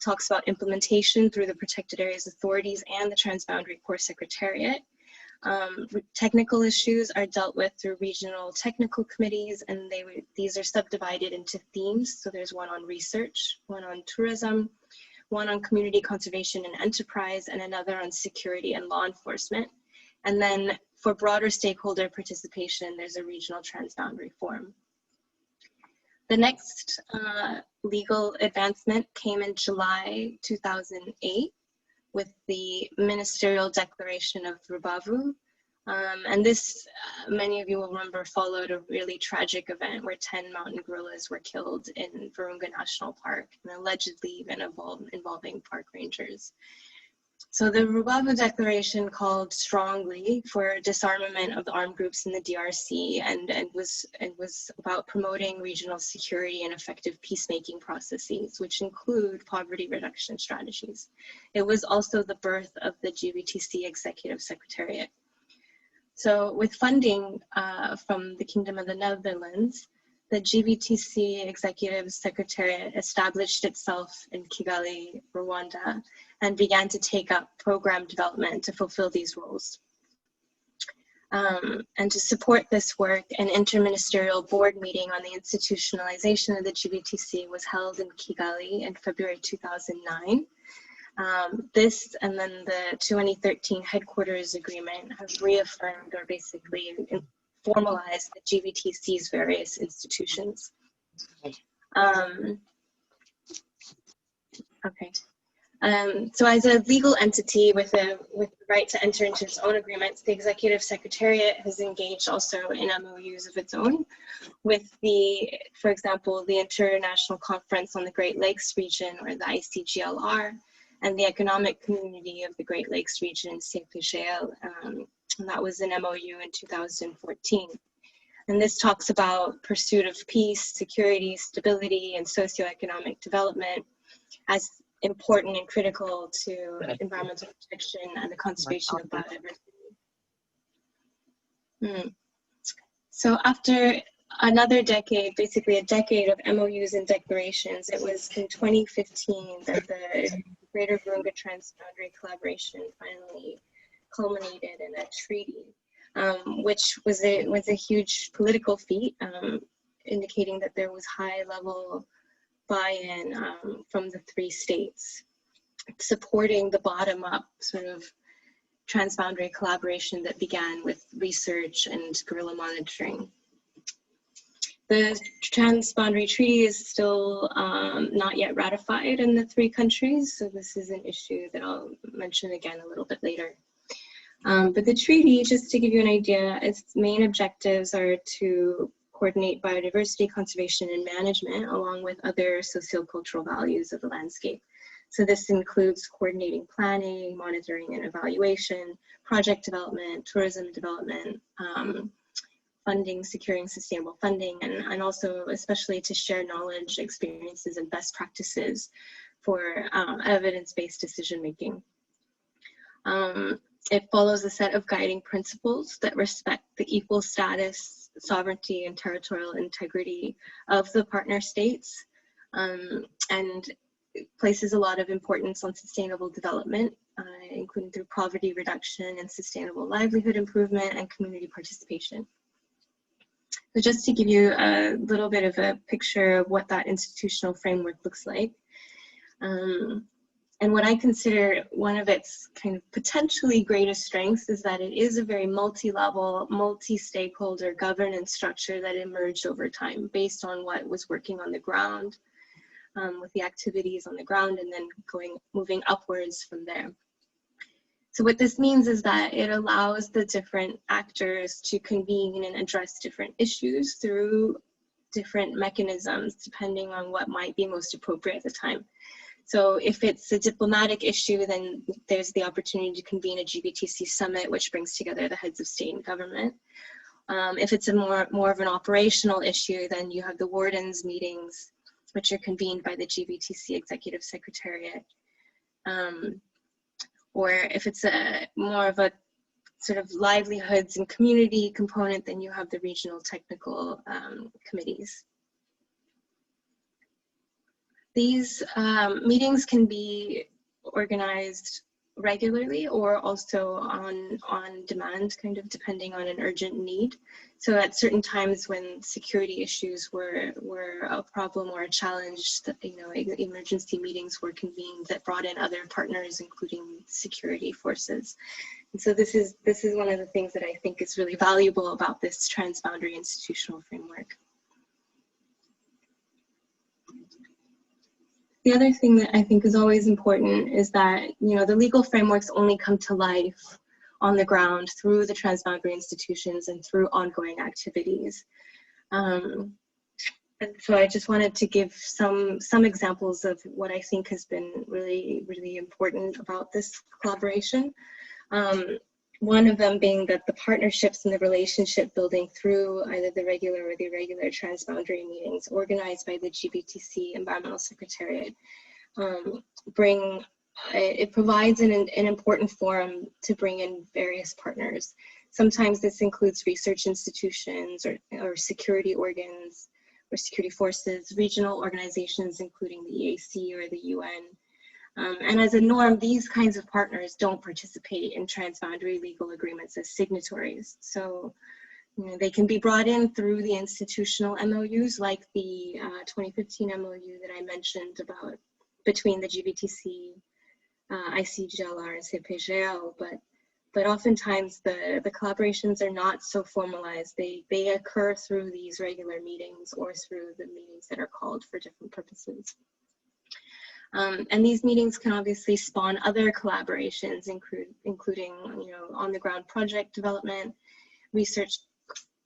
talks about implementation through the Protected Areas Authorities and the Transboundary Core Secretariat. Technical issues are dealt with through regional technical committees, and these are subdivided into themes. So there's one on research, one on tourism, one on community conservation and enterprise, and another on security and law enforcement. And then for broader stakeholder participation, there's a regional transboundary forum. The next legal advancement came in July 2008 with the Ministerial Declaration of Rubavu. And this, many of you will remember, followed a really tragic event where 10 mountain gorillas were killed in Virunga National Park, and allegedly even involving park rangers. So the Rubavu Declaration called strongly for disarmament of the armed groups in the DRC and was about promoting regional security and effective peacemaking processes, which include poverty reduction strategies. It was also the birth of the GVTC Executive Secretariat. So with funding from the Kingdom of the Netherlands, the GVTC Executive Secretariat established itself in Kigali, Rwanda, and began to take up program development to fulfill these roles. And to support this work, an interministerial board meeting on the institutionalization of the GVTC was held in Kigali in February 2009. This and then the 2013 headquarters agreement have reaffirmed or basically formalized the GVTC's various institutions. So as a legal entity with the right to enter into its own agreements, the Executive Secretariat has engaged also in MOUs of its own with for example, the International Conference on the Great Lakes Region, or the ICGLR, and the Economic Community of the Great Lakes Region, CEPGL, and that was an MOU in 2014. And this talks about pursuit of peace, security, stability, and socioeconomic development as important and critical to environmental protection and the conservation of biodiversity. So after another decade, basically a decade of MOUs and declarations, it was in 2015 that the Greater Virunga Transboundary Collaboration finally culminated in a treaty, which was a huge political feat, indicating that there was high-level buy-in from the three states, supporting the bottom-up sort of transboundary collaboration that began with research and guerrilla monitoring. The transboundary treaty is still not yet ratified in the three countries, so this is an issue that I'll mention again a little bit later. But the treaty, just to give you an idea, its main objectives are to coordinate biodiversity conservation and management along with other sociocultural values of the landscape. So this includes coordinating planning, monitoring and evaluation, project development, tourism development, funding, securing sustainable funding, and also especially to share knowledge, experiences, and best practices for evidence-based decision-making. It follows a set of guiding principles that respect the equal status, sovereignty, and territorial integrity of the partner states, and places a lot of importance on sustainable development, including through poverty reduction and sustainable livelihood improvement and community participation. So just to give you a little bit of a picture of what that institutional framework looks like, and what I consider one of its kind of potentially greatest strengths is that it is a very multi-level, multi-stakeholder governance structure that emerged over time based on what was working on the ground, with the activities on the ground, and then moving upwards from there. So what this means is that it allows the different actors to convene and address different issues through different mechanisms, depending on what might be most appropriate at the time. So if it's a diplomatic issue, then there's the opportunity to convene a GBTC summit, which brings together the heads of state and government. If it's a more of an operational issue, then you have the wardens meetings, which are convened by the GBTC Executive Secretariat. Or if it's more of a sort of livelihoods and community component, then you have the regional technical committees. These meetings can be organized regularly or also on demand, kind of depending on an urgent need. So at certain times when security issues were a problem or a challenge, that, emergency meetings were convened that brought in other partners, including security forces. And so this is one of the things that I think is really valuable about this transboundary institutional framework. The other thing that I think is always important is that, the legal frameworks only come to life on the ground through the transboundary institutions and through ongoing activities. And so I just wanted to give some examples of what I think has been really, really important about this collaboration. One of them being that the partnerships and the relationship building through either the regular or the irregular transboundary meetings organized by the GBTC Environmental Secretariat it provides an important forum to bring in various partners. Sometimes this includes research institutions or security organs or security forces, regional organizations, including the EAC or the UN. And as a norm, these kinds of partners don't participate in transboundary legal agreements as signatories. So, they can be brought in through the institutional MOUs, like the 2015 MOU that I mentioned about between the GBTC, ICGLR, and CPGL, but oftentimes the collaborations are not so formalized. They occur through these regular meetings or through the meetings that are called for different purposes. And these meetings can obviously spawn other collaborations, including on-the-ground project development, research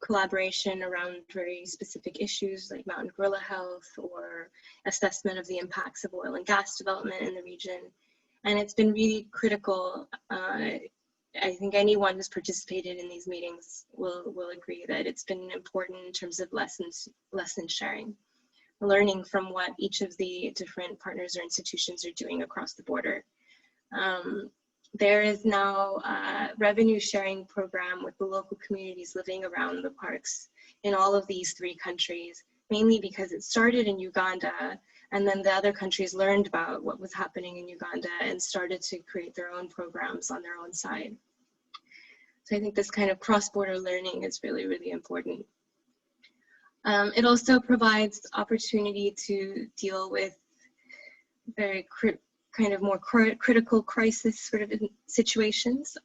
collaboration around very specific issues like mountain gorilla health or assessment of the impacts of oil and gas development in the region. And it's been really critical. I think anyone who's participated in these meetings will agree that it's been important in terms of lesson sharing, learning from what each of the different partners or institutions are doing across the border. There is now a revenue sharing program with the local communities living around the parks in all of these three countries, mainly because it started in Uganda, and then the other countries learned about what was happening in Uganda and started to create their own programs on their own side. So I think this kind of cross-border learning is really, really important. It also provides opportunity to deal with very more critical crisis sort of situations.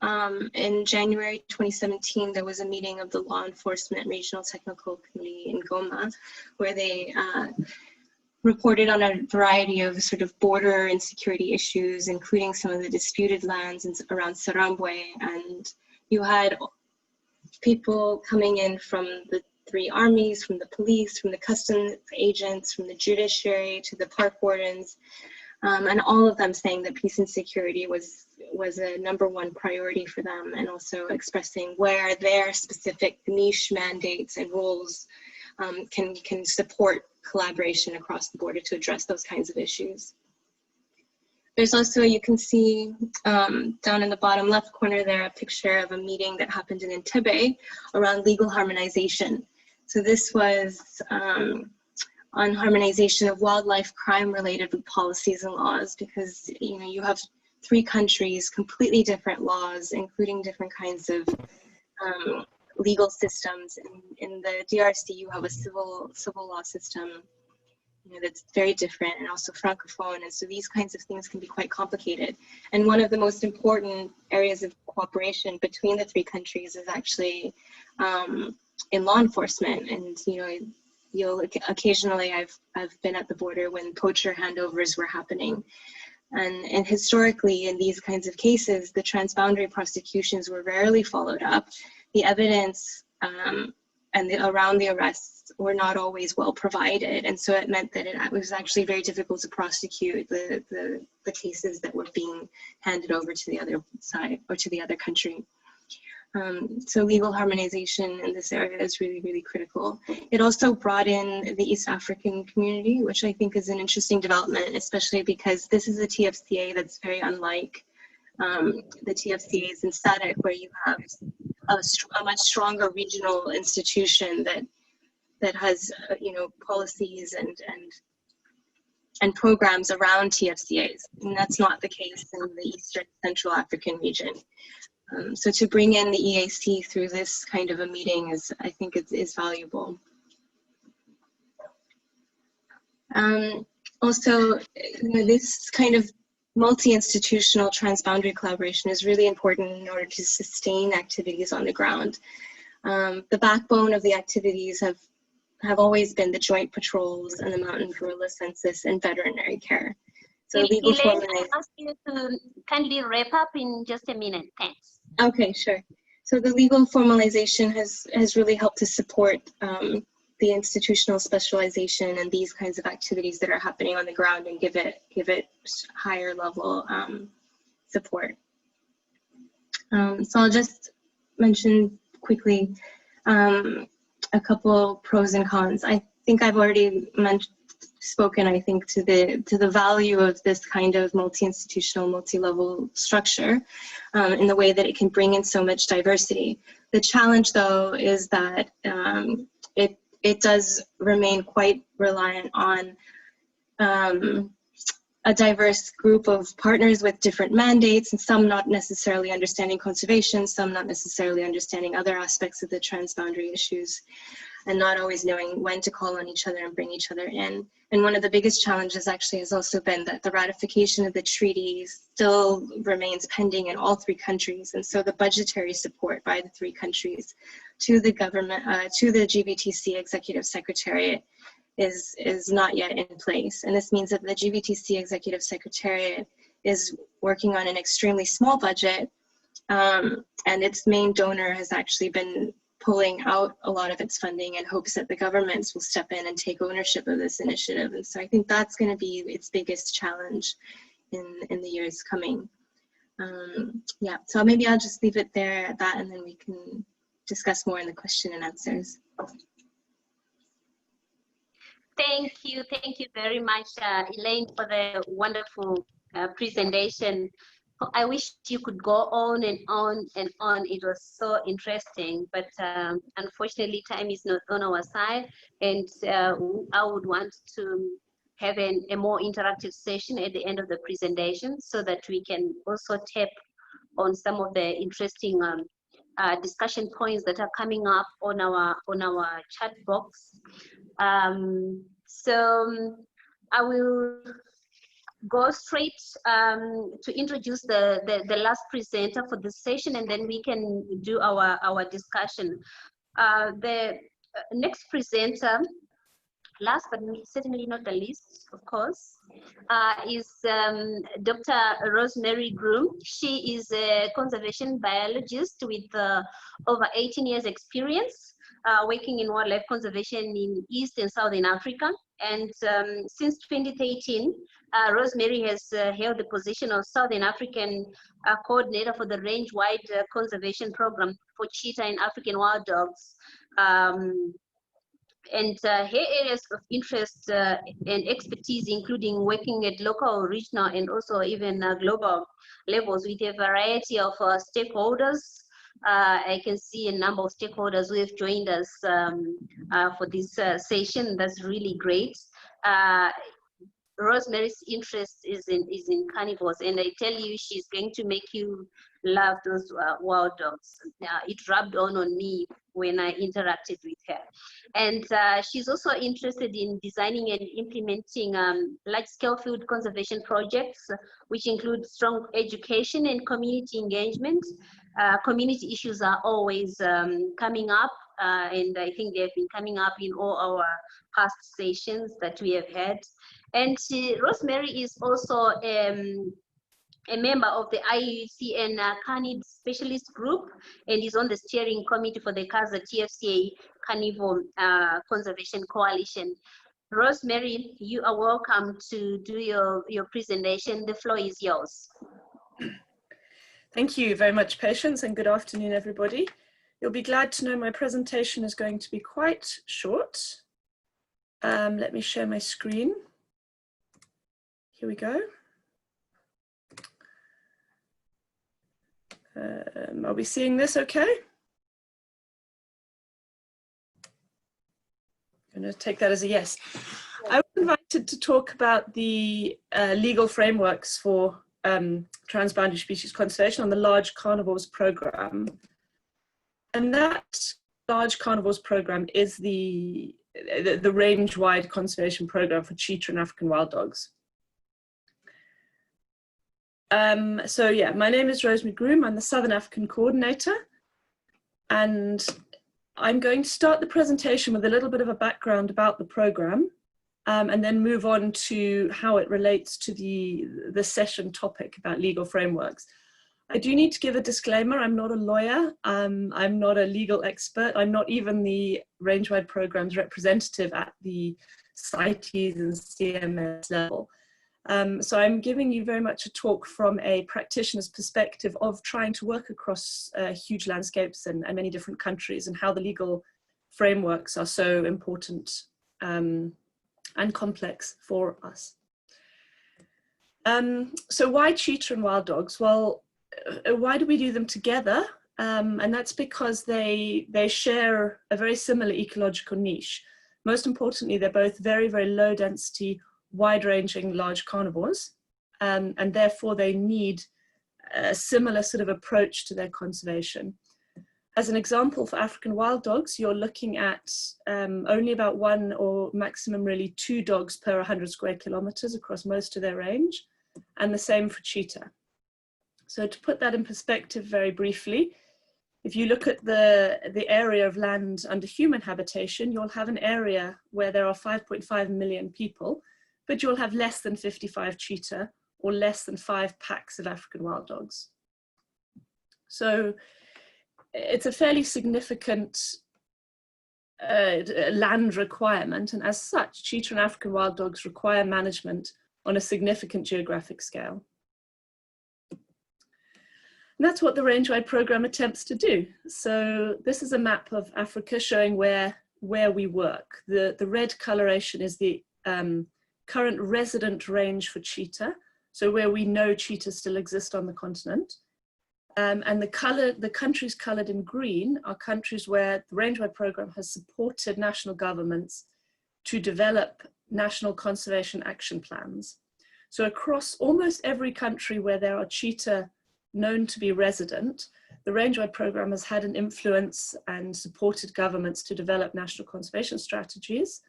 In January 2017, there was a meeting of the Law Enforcement Regional Technical Committee in Goma, where they reported on a variety of sort of border and security issues, including some of the disputed lands around Sarambwe. And you had people coming in from three armies, from the police, from the customs agents, from the judiciary to the park wardens, and all of them saying that peace and security was a #1 priority for them, and also expressing where their specific niche mandates and roles can support collaboration across the border to address those kinds of issues. There's also, you can see down in the bottom left corner there, a picture of a meeting that happened in Entebbe around legal harmonization. So this was on harmonization of wildlife crime related policies and laws, because you have 3 countries, completely different laws, including different kinds of legal systems. In the DRC, you have a civil law system that's very different, and also francophone, and so these kinds of things can be quite complicated. And one of the most important areas of cooperation between the 3 countries is actually in law enforcement. And you'll occasionally, I've been at the border when poacher handovers were happening, and historically in these kinds of cases, the transboundary prosecutions were rarely followed up. The evidence and around the arrests were not always well provided, and so it meant that it was actually very difficult to prosecute the cases that were being handed over to the other side or to the other country. So legal harmonization in this area is really, really critical. It also brought in the East African community, which I think is an interesting development, especially because this is a TFCA that's very unlike the TFCAs in SADC, where you have a much stronger regional institution that has policies and programs around TFCAs, and that's not the case in the Eastern Central African region. So to bring in the EAC through this kind of a meeting I think is valuable. Also, this kind of multi-institutional transboundary collaboration is really important in order to sustain activities on the ground. The backbone of the activities have always been the joint patrols and the mountain gorilla census and veterinary care. So legal formalization. I ask you to kindly wrap up in just a minute. Thanks. Okay, sure. So the legal formalization has really helped to support the institutional specialization and these kinds of activities that are happening on the ground, and give it higher level support. So I'll just mention quickly a couple pros and cons. I think I've already spoken, I think, to the value of this kind of multi-institutional, multi-level structure in the way that it can bring in so much diversity. The challenge, though, is that it does remain quite reliant on a diverse group of partners with different mandates, and some not necessarily understanding conservation, some not necessarily understanding other aspects of the transboundary issues, and not always knowing when to call on each other and bring each other in. And one of the biggest challenges actually has also been that the ratification of the treaty still remains pending in all 3 countries. And so the budgetary support by the 3 countries to the government, to the GBTC Executive Secretariat is not yet in place. And this means that the GBTC Executive Secretariat is working on an extremely small budget, and its main donor has actually been pulling out a lot of its funding in hopes that the governments will step in and take ownership of this initiative. And so I think that's going to be its biggest challenge in the years coming. Yeah, so maybe I'll just leave it there at that, and then we can discuss more in the question and answers. Thank you very much, Elaine, for the wonderful presentation. I wish you could go on and on and on. It was so interesting, but unfortunately time is not on our side, and I would want to have a more interactive session at the end of the presentation so that we can also tap on some of the interesting discussion points that are coming up on our chat box. So I will go straight to introduce the last presenter for this session, and then we can do our discussion. The next presenter, last but certainly not the least, of course, is Dr. Rosemary Groom. She is a conservation biologist with over 18 years experience. working in wildlife conservation in East and Southern Africa. And since 2013, Rosemary has held the position of Southern African coordinator for the range-wide conservation program for cheetah and African wild dogs. And her areas of interest and expertise, including working at local, regional, and also even global levels with a variety of stakeholders. I can see a number of stakeholders who have joined us for this session. That's really great. Rosemary's interest is in carnivores, and I tell you, she's going to make you love those wild dogs. It rubbed on me when I interacted with her. And she's also interested in designing and implementing large-scale field conservation projects, which include strong education and community engagement. Community issues are always coming up, and I think they've been coming up in all our past sessions that we have had. And Rosemary is also a member of the IUCN Canid Specialist Group and is on the steering committee for the CASA TFCA Carnivore Conservation Coalition. Rosemary, you are welcome to do your presentation. The floor is yours. Thank you very much, Patience, and good afternoon, everybody. You'll be glad to know my presentation is going to be quite short. Let me share my screen. Here we go. Are we seeing this okay? I'm going to take that as a yes. I was invited to talk about the legal frameworks for transboundary species conservation on the Large Carnivores Programme. And that Large Carnivores Programme is the range-wide conservation programme for cheetah and African wild dogs. So yeah, my name is Rosemary Groom. I'm the Southern African coordinator, and I'm going to start the presentation with a little bit of a background about the program, and then move on to how it relates to the session topic about legal frameworks. I do need to give a disclaimer. I'm not a lawyer. I'm not a legal expert. I'm not even the range-wide program's representative at the CITES and CMS level. So I'm giving you very much a talk from a practitioner's perspective of trying to work across huge landscapes and many different countries, and how the legal frameworks are so important and complex for us. So why cheetah and wild dogs? Well, why do we do them together? And that's because they share a very similar ecological niche. Most importantly, they're both very, very low density, wide-ranging large carnivores, and therefore they need a similar sort of approach to their conservation. As an example, for African wild dogs, you're looking at only about 1 or maximum really 2 dogs per 100 square kilometers across most of their range, and the same for cheetah. So to put that in perspective very briefly, if you look at the area of land under human habitation, you'll have an area where there are 5.5 million people, but you'll have less than 55 cheetah or less than 5 packs of African wild dogs. So it's a fairly significant land requirement, and as such, cheetah and African wild dogs require management on a significant geographic scale. And that's what the range-wide program attempts to do. So this is a map of Africa showing where we work. The red coloration is the current resident range for cheetah, so where we know cheetahs still exist on the continent. And the countries colored in green are countries where the range-wide program has supported national governments to develop national conservation action plans. So across almost every country where there are cheetah known to be resident, the range-wide program has had an influence and supported governments to develop national conservation strategies.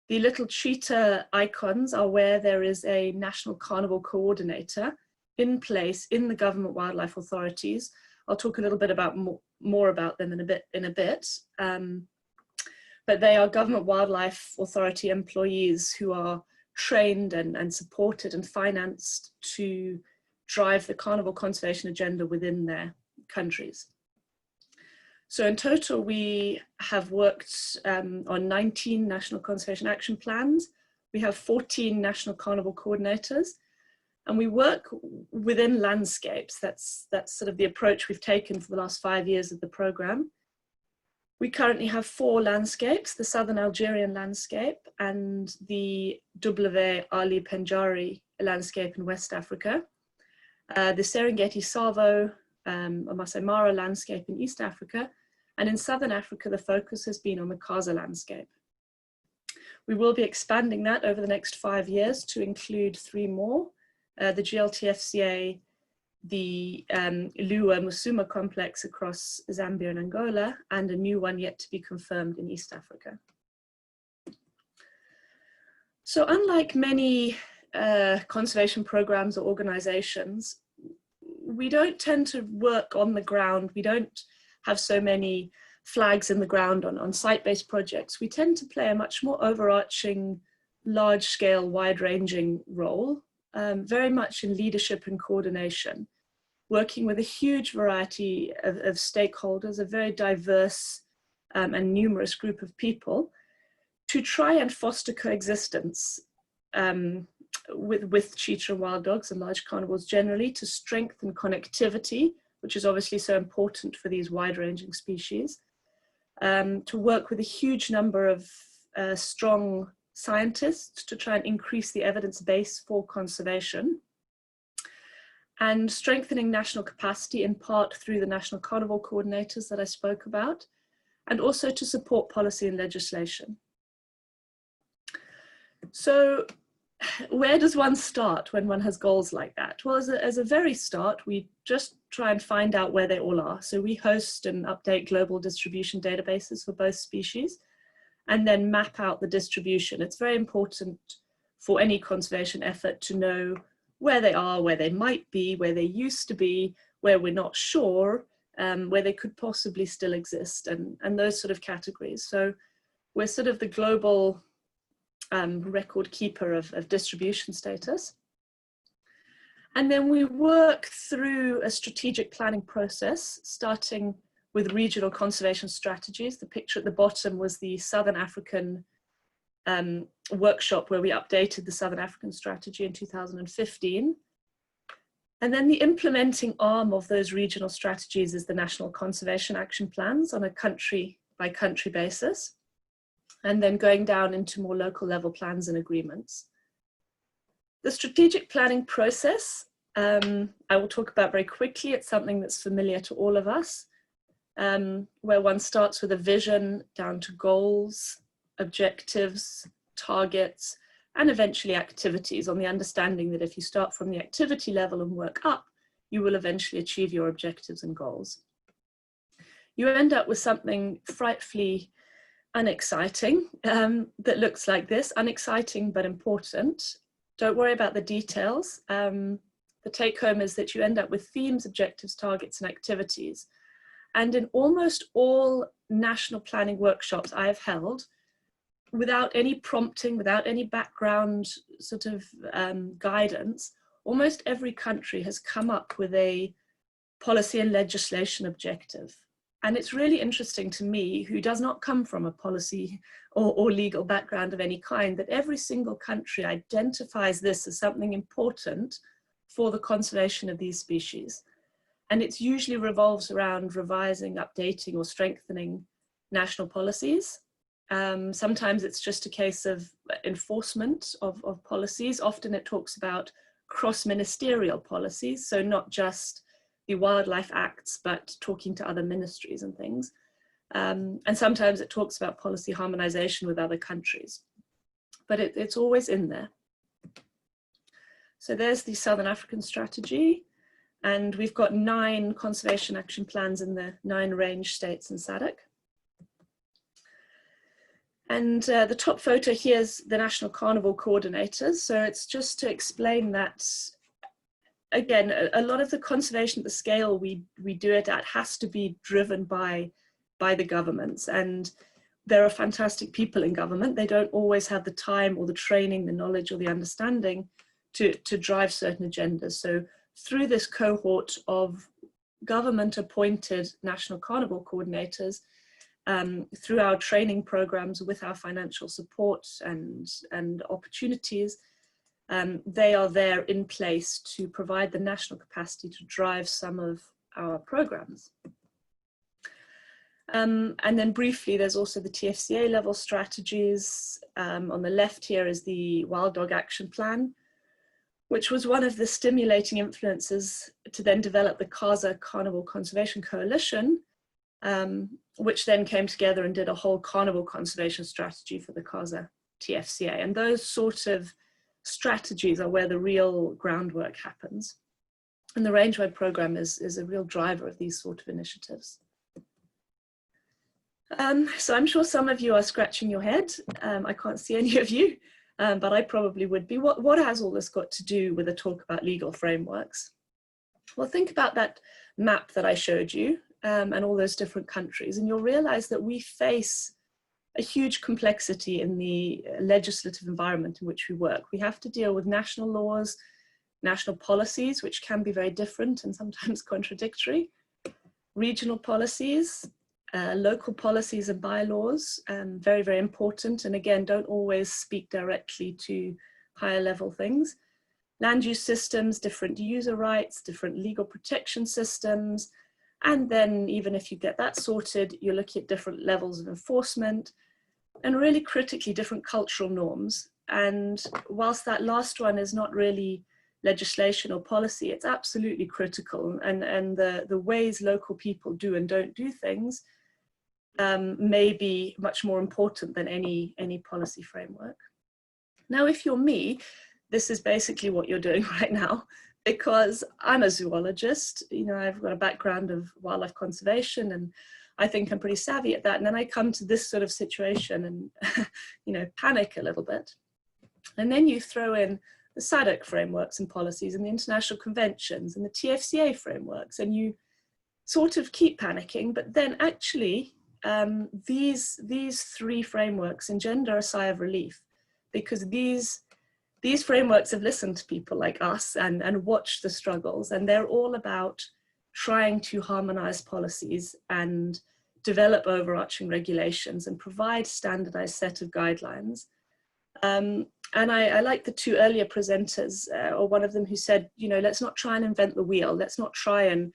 The little cheetah icons are where there is a national carnivore coordinator in place in the government wildlife authorities. I'll talk a little bit about more about them in a bit. But they are government wildlife authority employees who are trained and supported and financed to drive the carnivore conservation agenda within their countries. So in total, we have worked on 19 national conservation action plans. We have 14 national carnival coordinators, and we work within landscapes. That's sort of the approach we've taken for the last 5 years of the program. We currently have 4 landscapes: the southern Algerian landscape and the W. Ali Penjari landscape in West Africa, the Serengeti-Tsavo or Masai Mara landscape in East Africa, and in Southern Africa, the focus has been on the Khaza landscape. We will be expanding that over the next 5 years to include 3 more, the GLTFCA, the Luwa Musuma complex across Zambia and Angola, and a new one yet to be confirmed in East Africa. So unlike many conservation programs or organizations, we don't tend to work on the ground. We don't have so many flags in the ground on site-based projects. We tend to play a much more overarching, large-scale, wide-ranging role, very much in leadership and coordination, working with a huge variety of stakeholders, a very diverse and numerous group of people, to try and foster coexistence with cheetah and wild dogs and large carnivores generally, to strengthen connectivity, which is obviously so important for these wide-ranging species, to work with a huge number of strong scientists to try and increase the evidence base for conservation, and strengthening national capacity in part through the national carnivore coordinators that I spoke about, and also to support policy and legislation. So where does one start when one has goals like that? Well, as a very start, we just try and find out where they all are. So we host and update global distribution databases for both species, and then map out the distribution. It's very important for any conservation effort to know where they are, where they might be, where they used to be, where we're not sure, where they could possibly still exist, and those sort of categories. So we're sort of the global record keeper of distribution status. And then we work through a strategic planning process, starting with regional conservation strategies. The picture at the bottom was the Southern African workshop where we updated the Southern African strategy in 2015. And then the implementing arm of those regional strategies is the National Conservation Action Plans on a country by country basis, and then going down into more local level plans and agreements. The strategic planning process, I will talk about very quickly. It's something that's familiar to all of us, where one starts with a vision down to goals, objectives, targets, and eventually activities, on the understanding that if you start from the activity level and work up, you will eventually achieve your objectives and goals. You end up with something frightfully unexciting that looks like this: unexciting but important. Don't worry about the details. The take home is that you end up with themes, objectives, targets, and activities. And in almost all national planning workshops I have held, without any prompting, without any background sort of guidance, almost every country has come up with a policy and legislation objective. And it's really interesting to me, who does not come from a policy or legal background of any kind, that every single country identifies this as something important for the conservation of these species. And it usually revolves around revising, updating, or strengthening national policies. Sometimes it's just a case of enforcement of policies. Often it talks about cross-ministerial policies, so not just the wildlife acts, but talking to other ministries and things. And sometimes it talks about policy harmonization with other countries, but it's always in there. So there's the Southern African strategy, and we've got 9 conservation action plans in the 9 range states in SADC. And the top photo here is the National Carnivore Coordinators. So it's just to explain that, again, a lot of the conservation at the scale we do it at has to be driven by the governments. And there are fantastic people in government. They don't always have the time or the training, the knowledge or the understanding to drive certain agendas. So through this cohort of government-appointed national carnival coordinators, through our training programs with our financial support and opportunities, they are there in place to provide the national capacity to drive some of our programs. And then briefly, there's also the TFCA level strategies. On the left here is the Wild Dog Action Plan, which was one of the stimulating influences to then develop the CASA Carnival Conservation Coalition, which then came together and did a whole carnival conservation strategy for the CASA TFCA. And those sort of strategies are where the real groundwork happens. And the range-wide program is a real driver of these sort of initiatives. So I'm sure some of you are scratching your head. I can't see any of you, but I probably would be. What has all this got to do with a talk about legal frameworks? Well, think about that map that I showed you and all those different countries, and you'll realize that we face a huge complexity in the legislative environment in which we work. We have to deal with national laws, national policies, which can be very different and sometimes contradictory, regional policies, local policies and bylaws, very, very important, and again, don't always speak directly to higher level things. Land use systems, different user rights, different legal protection systems, and then even if you get that sorted, you're looking at different levels of enforcement, and really critically different cultural norms. And whilst that last one is not really legislation or policy, it's absolutely critical, and the ways local people do and don't do things may be much more important than any policy framework. Now, if you're me, this is basically what you're doing right now, because I'm a zoologist. You know, I've got a background of wildlife conservation, and I think I'm pretty savvy at that. And then I come to this sort of situation and, you know, panic a little bit. And then you throw in the SADC frameworks and policies and the international conventions and the TFCA frameworks, and you sort of keep panicking. But then actually, these three frameworks engender a sigh of relief, because these frameworks have listened to people like us and watched the struggles, and they're all about trying to harmonize policies and develop overarching regulations and provide standardized set of guidelines. And I like the two earlier presenters, or one of them who said, you know, let's not try and invent the wheel. Let's not try and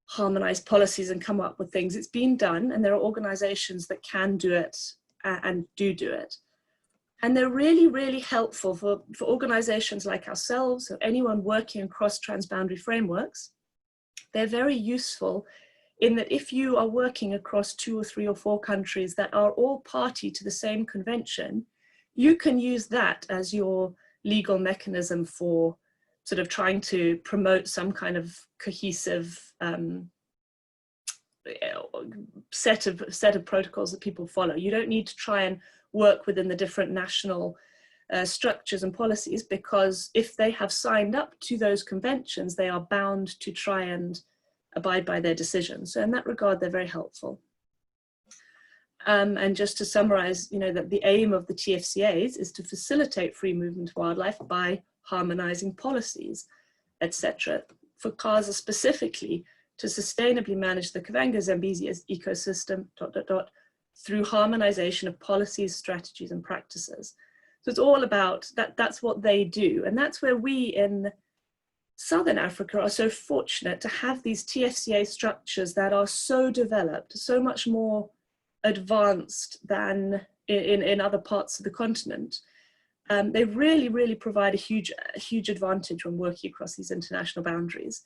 harmonize policies and come up with things. It's been done, and there are organizations that can do it and do it. And they're really, really helpful for organizations like ourselves or anyone working across transboundary frameworks. They're very useful in that if you are working across 2 or 3 or 4 countries that are all party to the same convention, you can use that as your legal mechanism for sort of trying to promote some kind of cohesive set of protocols that people follow. You don't need to try and work within the different national structures and policies, because if they have signed up to those conventions, they are bound to try and abide by their decisions. So in that regard, they're very helpful. And just to summarize, you know, that the aim of the TFCAs is to facilitate free movement of wildlife by harmonizing policies, etc. For CASA specifically, to sustainably manage the Kavango-Zambezi ecosystem, through harmonization of policies, strategies, and practices. So it's all about that. That's what they do. And that's where we in Southern Africa are so fortunate to have these TFCA structures that are so developed, so much more advanced than in other parts of the continent. They really, really provide a huge advantage when working across these international boundaries.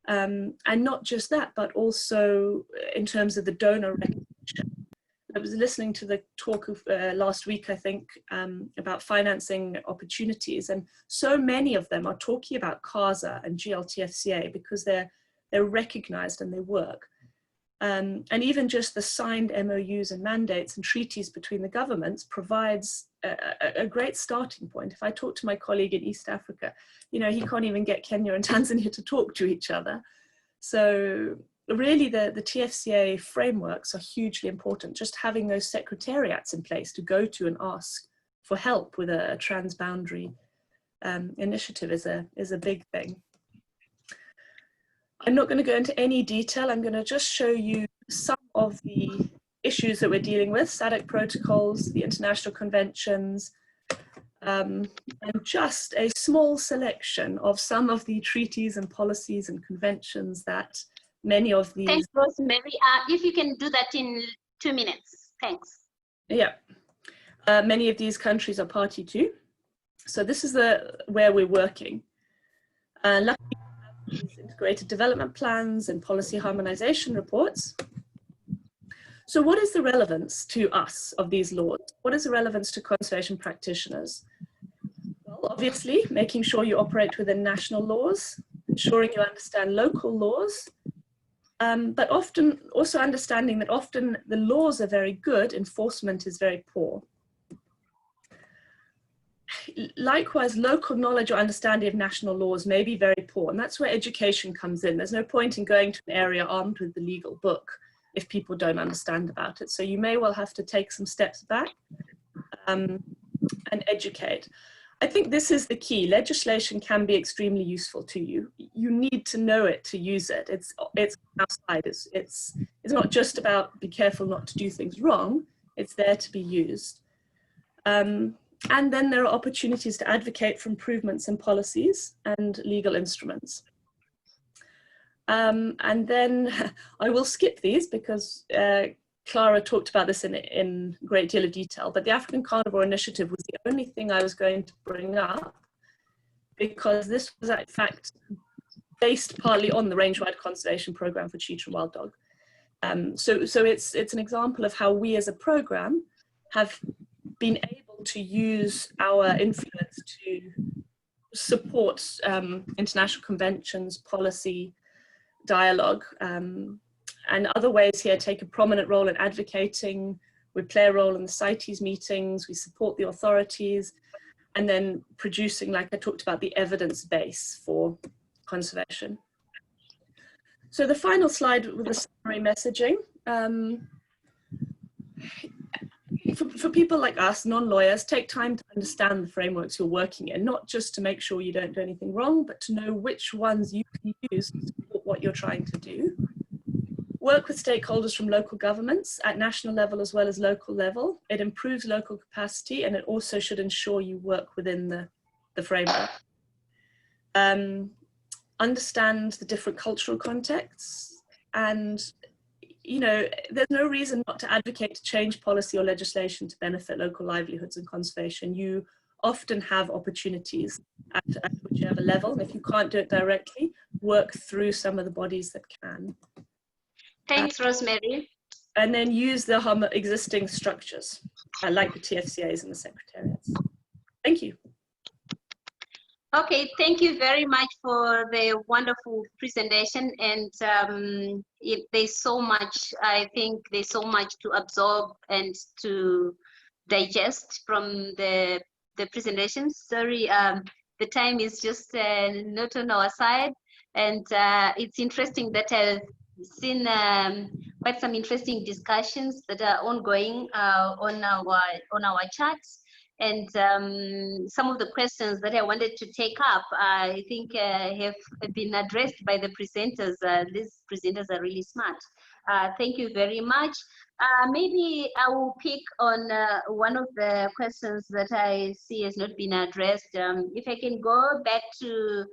And not just that, but also in terms of the donor recognition. I was listening to the talk of last week, I think, about financing opportunities, and so many of them are talking about CASA and GLTFCA because they're recognized and they work. And even just the signed MOUs and mandates and treaties between the governments provides a great starting point. If I talk to my colleague in East Africa, you know, he can't even get Kenya and Tanzania to talk to each other. So really the TFCA frameworks are hugely important. Just having those secretariats in place to go to and ask for help with a transboundary initiative is a big thing. I'm not going to go into any detail. I'm going to just show you some of the issues that we're dealing with, SADC protocols, the international conventions, and just a small selection of some of the treaties and policies and conventions that many of these... Thanks, Rosemary. If you can do that in 2 minutes, thanks. Yeah, many of these countries are party to. So this is where we're working. Luckily, we have these integrated development plans and policy harmonization reports. So what is the relevance to us of these laws? What is the relevance to conservation practitioners? Well, obviously, making sure you operate within national laws, ensuring you understand local laws, but often also understanding that often the laws are very good, enforcement is very poor. Likewise, local knowledge or understanding of national laws may be very poor, and that's where education comes in. There's no point in going to an area armed with the legal book if people don't understand about it. So you may well have to take some steps back and educate. I think this is the key. Legislation can be extremely useful to you. You need to know it to use it. It's outside. It's not just about be careful not to do things wrong. It's there to be used. And then there are opportunities to advocate for improvements in policies and legal instruments. And then I will skip these because Clara talked about this in a great deal of detail, but the African Carnivore Initiative was the only thing I was going to bring up because this was in fact based partly on the range-wide conservation program for cheetah and wild dog. So it's an example of how we as a program have been able to use our influence to support international conventions, policy, dialogue, and other ways here take a prominent role in advocating. We play a role in the CITES meetings, we support the authorities, and then producing, like I talked about, the evidence base for conservation. So the final slide with the summary messaging. For people like us, non-lawyers, take time to understand the frameworks you're working in, not just to make sure you don't do anything wrong, but to know which ones you can use to support what you're trying to do. Work with stakeholders from local governments at national level as well as local level. It improves local capacity and it also should ensure you work within the framework. Understand the different cultural contexts, and you know, there's no reason not to advocate to change policy or legislation to benefit local livelihoods and conservation. You often have opportunities at whichever level, and if you can't do it directly, work through some of the bodies that can. Thanks, Rosemary. And then use the existing structures, like the TFCAs and the secretariats. Thank you. Okay, thank you very much for the wonderful presentation. And there's so much, I think there's so much to absorb and to digest from the presentations. Sorry, the time is just not on our side. And it's interesting that I've seen quite some interesting discussions that are ongoing on our chats. And some of the questions that I wanted to take up, I think have been addressed by the presenters. These presenters are really smart. Thank you very much. Maybe I will pick on one of the questions that I see has not been addressed. If I can go back to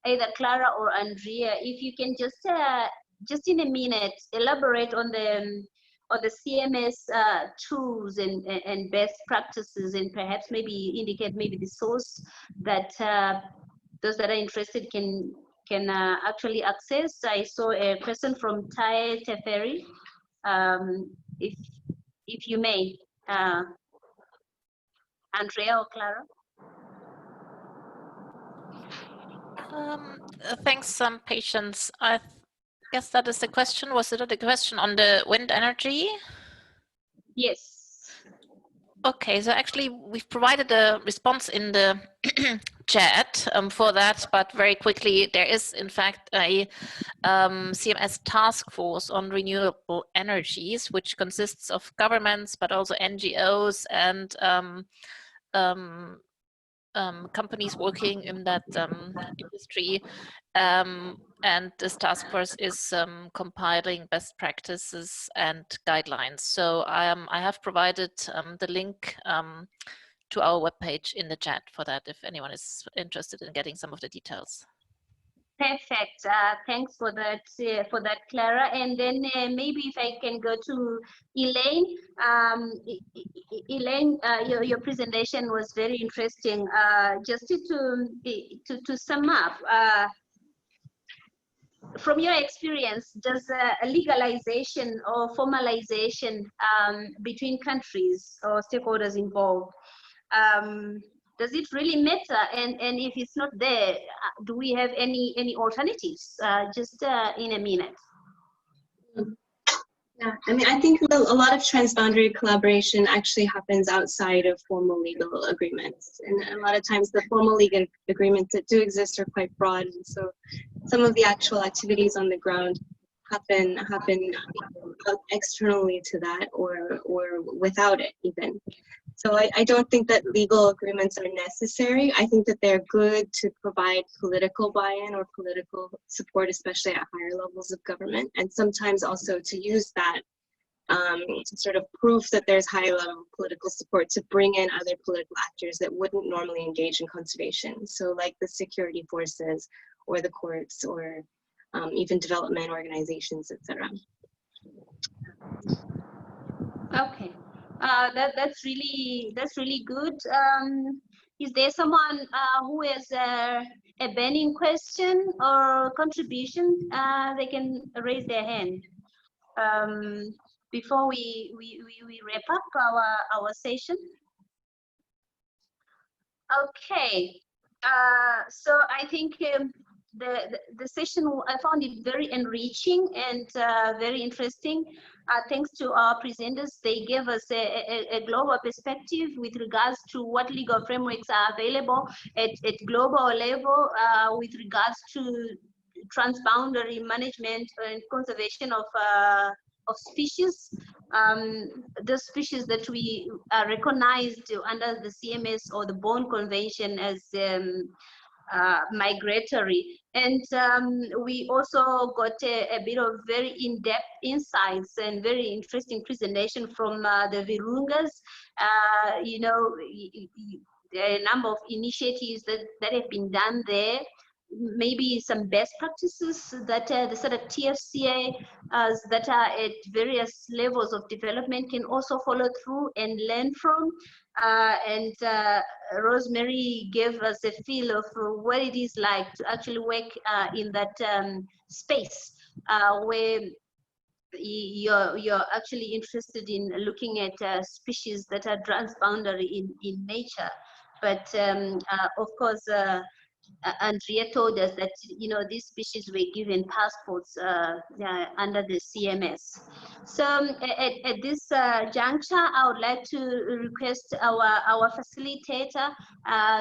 either Clara or Andrea, if you can just in a minute elaborate on the CMS tools and best practices, and perhaps maybe indicate maybe the source that those that are interested can actually access. I saw a question from Tai Teferi. If you may, Andrea or Clara. Thanks, Patience. I guess that is the question. Was it a question on the wind energy? Yes. Okay, so actually we've provided a response in the chat for that, but very quickly there is in fact a CMS task force on renewable energies, which consists of governments, but also NGOs and companies working in that industry, and this task force is compiling best practices and guidelines. So I have provided the link to our webpage in the chat for that, if anyone is interested in getting some of the details. Perfect. Thanks for that, Clara. And then maybe if I can go to Elaine. Elaine, your presentation was very interesting. Just to sum up, from your experience, does a legalization or formalization between countries or stakeholders involved, does it really matter? And if it's not there, do we have any alternatives? Just in a minute. Yeah, I mean, I think a lot of transboundary collaboration actually happens outside of formal legal agreements. And a lot of times the formal legal agreements that do exist are quite broad. And so some of the actual activities on the ground happen externally to that or without it even. So I don't think that legal agreements are necessary. I think that they're good to provide political buy-in or political support, especially at higher levels of government, and sometimes also to use that to sort of proof that there's high level political support to bring in other political actors that wouldn't normally engage in conservation. So like the security forces or the courts or even development organizations, etc. Okay. That's really good. Is there someone who has a burning question or contribution? They can raise their hand before we wrap up our session. Okay. So I think the session, I found it very enriching and very interesting. Thanks to our presenters, they gave us a global perspective with regards to what legal frameworks are available at global level with regards to transboundary management and conservation of species. The species that we are recognized under the CMS or the Bonn Convention as migratory. And we also got a bit of very in-depth insights and very interesting presentation from the Virungas. You know, there are a number of initiatives that have been done there. Maybe some best practices that the sort of TFCA that are at various levels of development can also follow through and learn from. And Rosemary gave us a feel of what it is like to actually work in that space where you're actually interested in looking at species that are transboundary in nature. But of course, Andrea told us that, you know, these species were given passports under the CMS. So at this juncture, I would like to request our facilitator,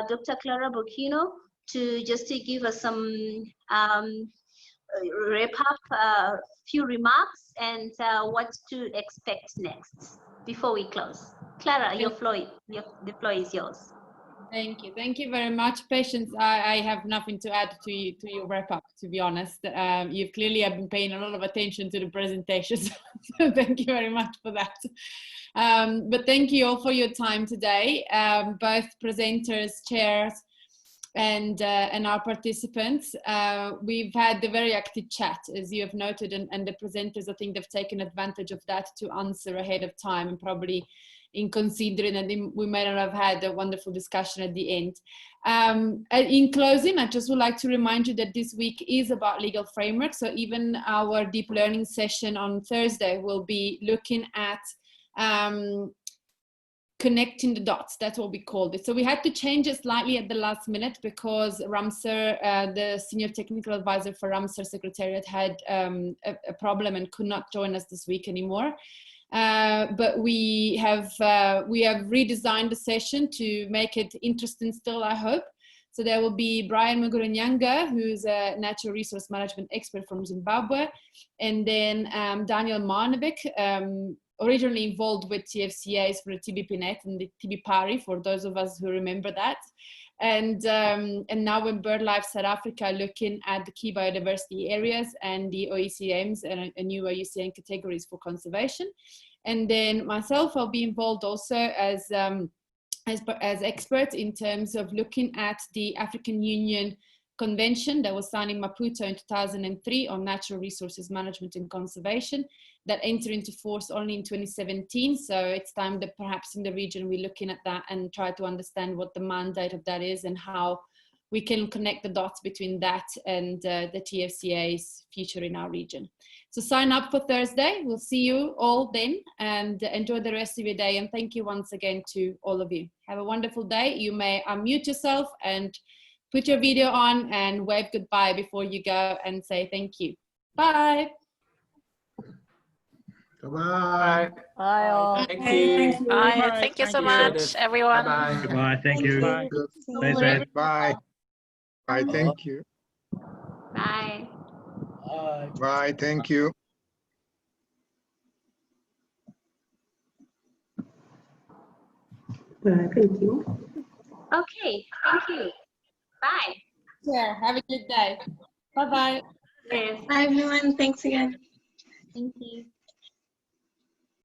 Dr. Clara Bocchino, to give us some wrap up, few remarks and what to expect next before we close. Clara, the floor is yours. Thank you very much, Patience. I have nothing to add to your wrap up, to be honest. You've clearly have been paying a lot of attention to the presentations, so thank you very much for that. But thank you all for your time today, both presenters, chairs, and our participants. We've had a very active chat, as you have noted, and the presenters, I think they've taken advantage of that to answer ahead of time, and probably in considering that we may not have had a wonderful discussion at the end. In closing, I just would like to remind you that this week is about legal framework. So even our deep learning session on Thursday will be looking at connecting the dots. That's what we called it. So we had to change it slightly at the last minute because Ramsar, the senior technical advisor for Ramsar Secretariat, had a problem and could not join us this week anymore. But we have redesigned the session to make it interesting still, I hope. So there will be Brian Mugurunyanga, who's a natural resource management expert from Zimbabwe, and then Daniel Marnevik, originally involved with TFCAs for the TBPNet and the TBPARI, for those of us who remember that. And now when BirdLife South Africa are looking at the key biodiversity areas and the OECMs and a new IUCN categories for conservation. And then myself, I'll be involved also as expert in terms of looking at the African Union Convention that was signed in Maputo in 2003 on natural resources management and conservation that entered into force only in 2017. So it's time that perhaps in the region we're looking at that and try to understand what the mandate of that is and how we can connect the dots between that and the TFCA's future in our region. So sign up for Thursday. We'll see you all then, and enjoy the rest of your day. And thank you once again to all of you. Have a wonderful day. You may unmute yourself and put your video on and wave goodbye before you go and say thank you. Bye. Goodbye. Bye all. Thank you. Bye. Thank you so much, everyone. Bye-bye. Goodbye. Thank you. Bye. Stay safe. Bye. Bye. Thank you. Bye. Bye. Thank you. Thank you. Okay, thank you. Bye. Yeah, have a good day. Bye-bye. Yes, Bye, everyone. Thanks again. thank you.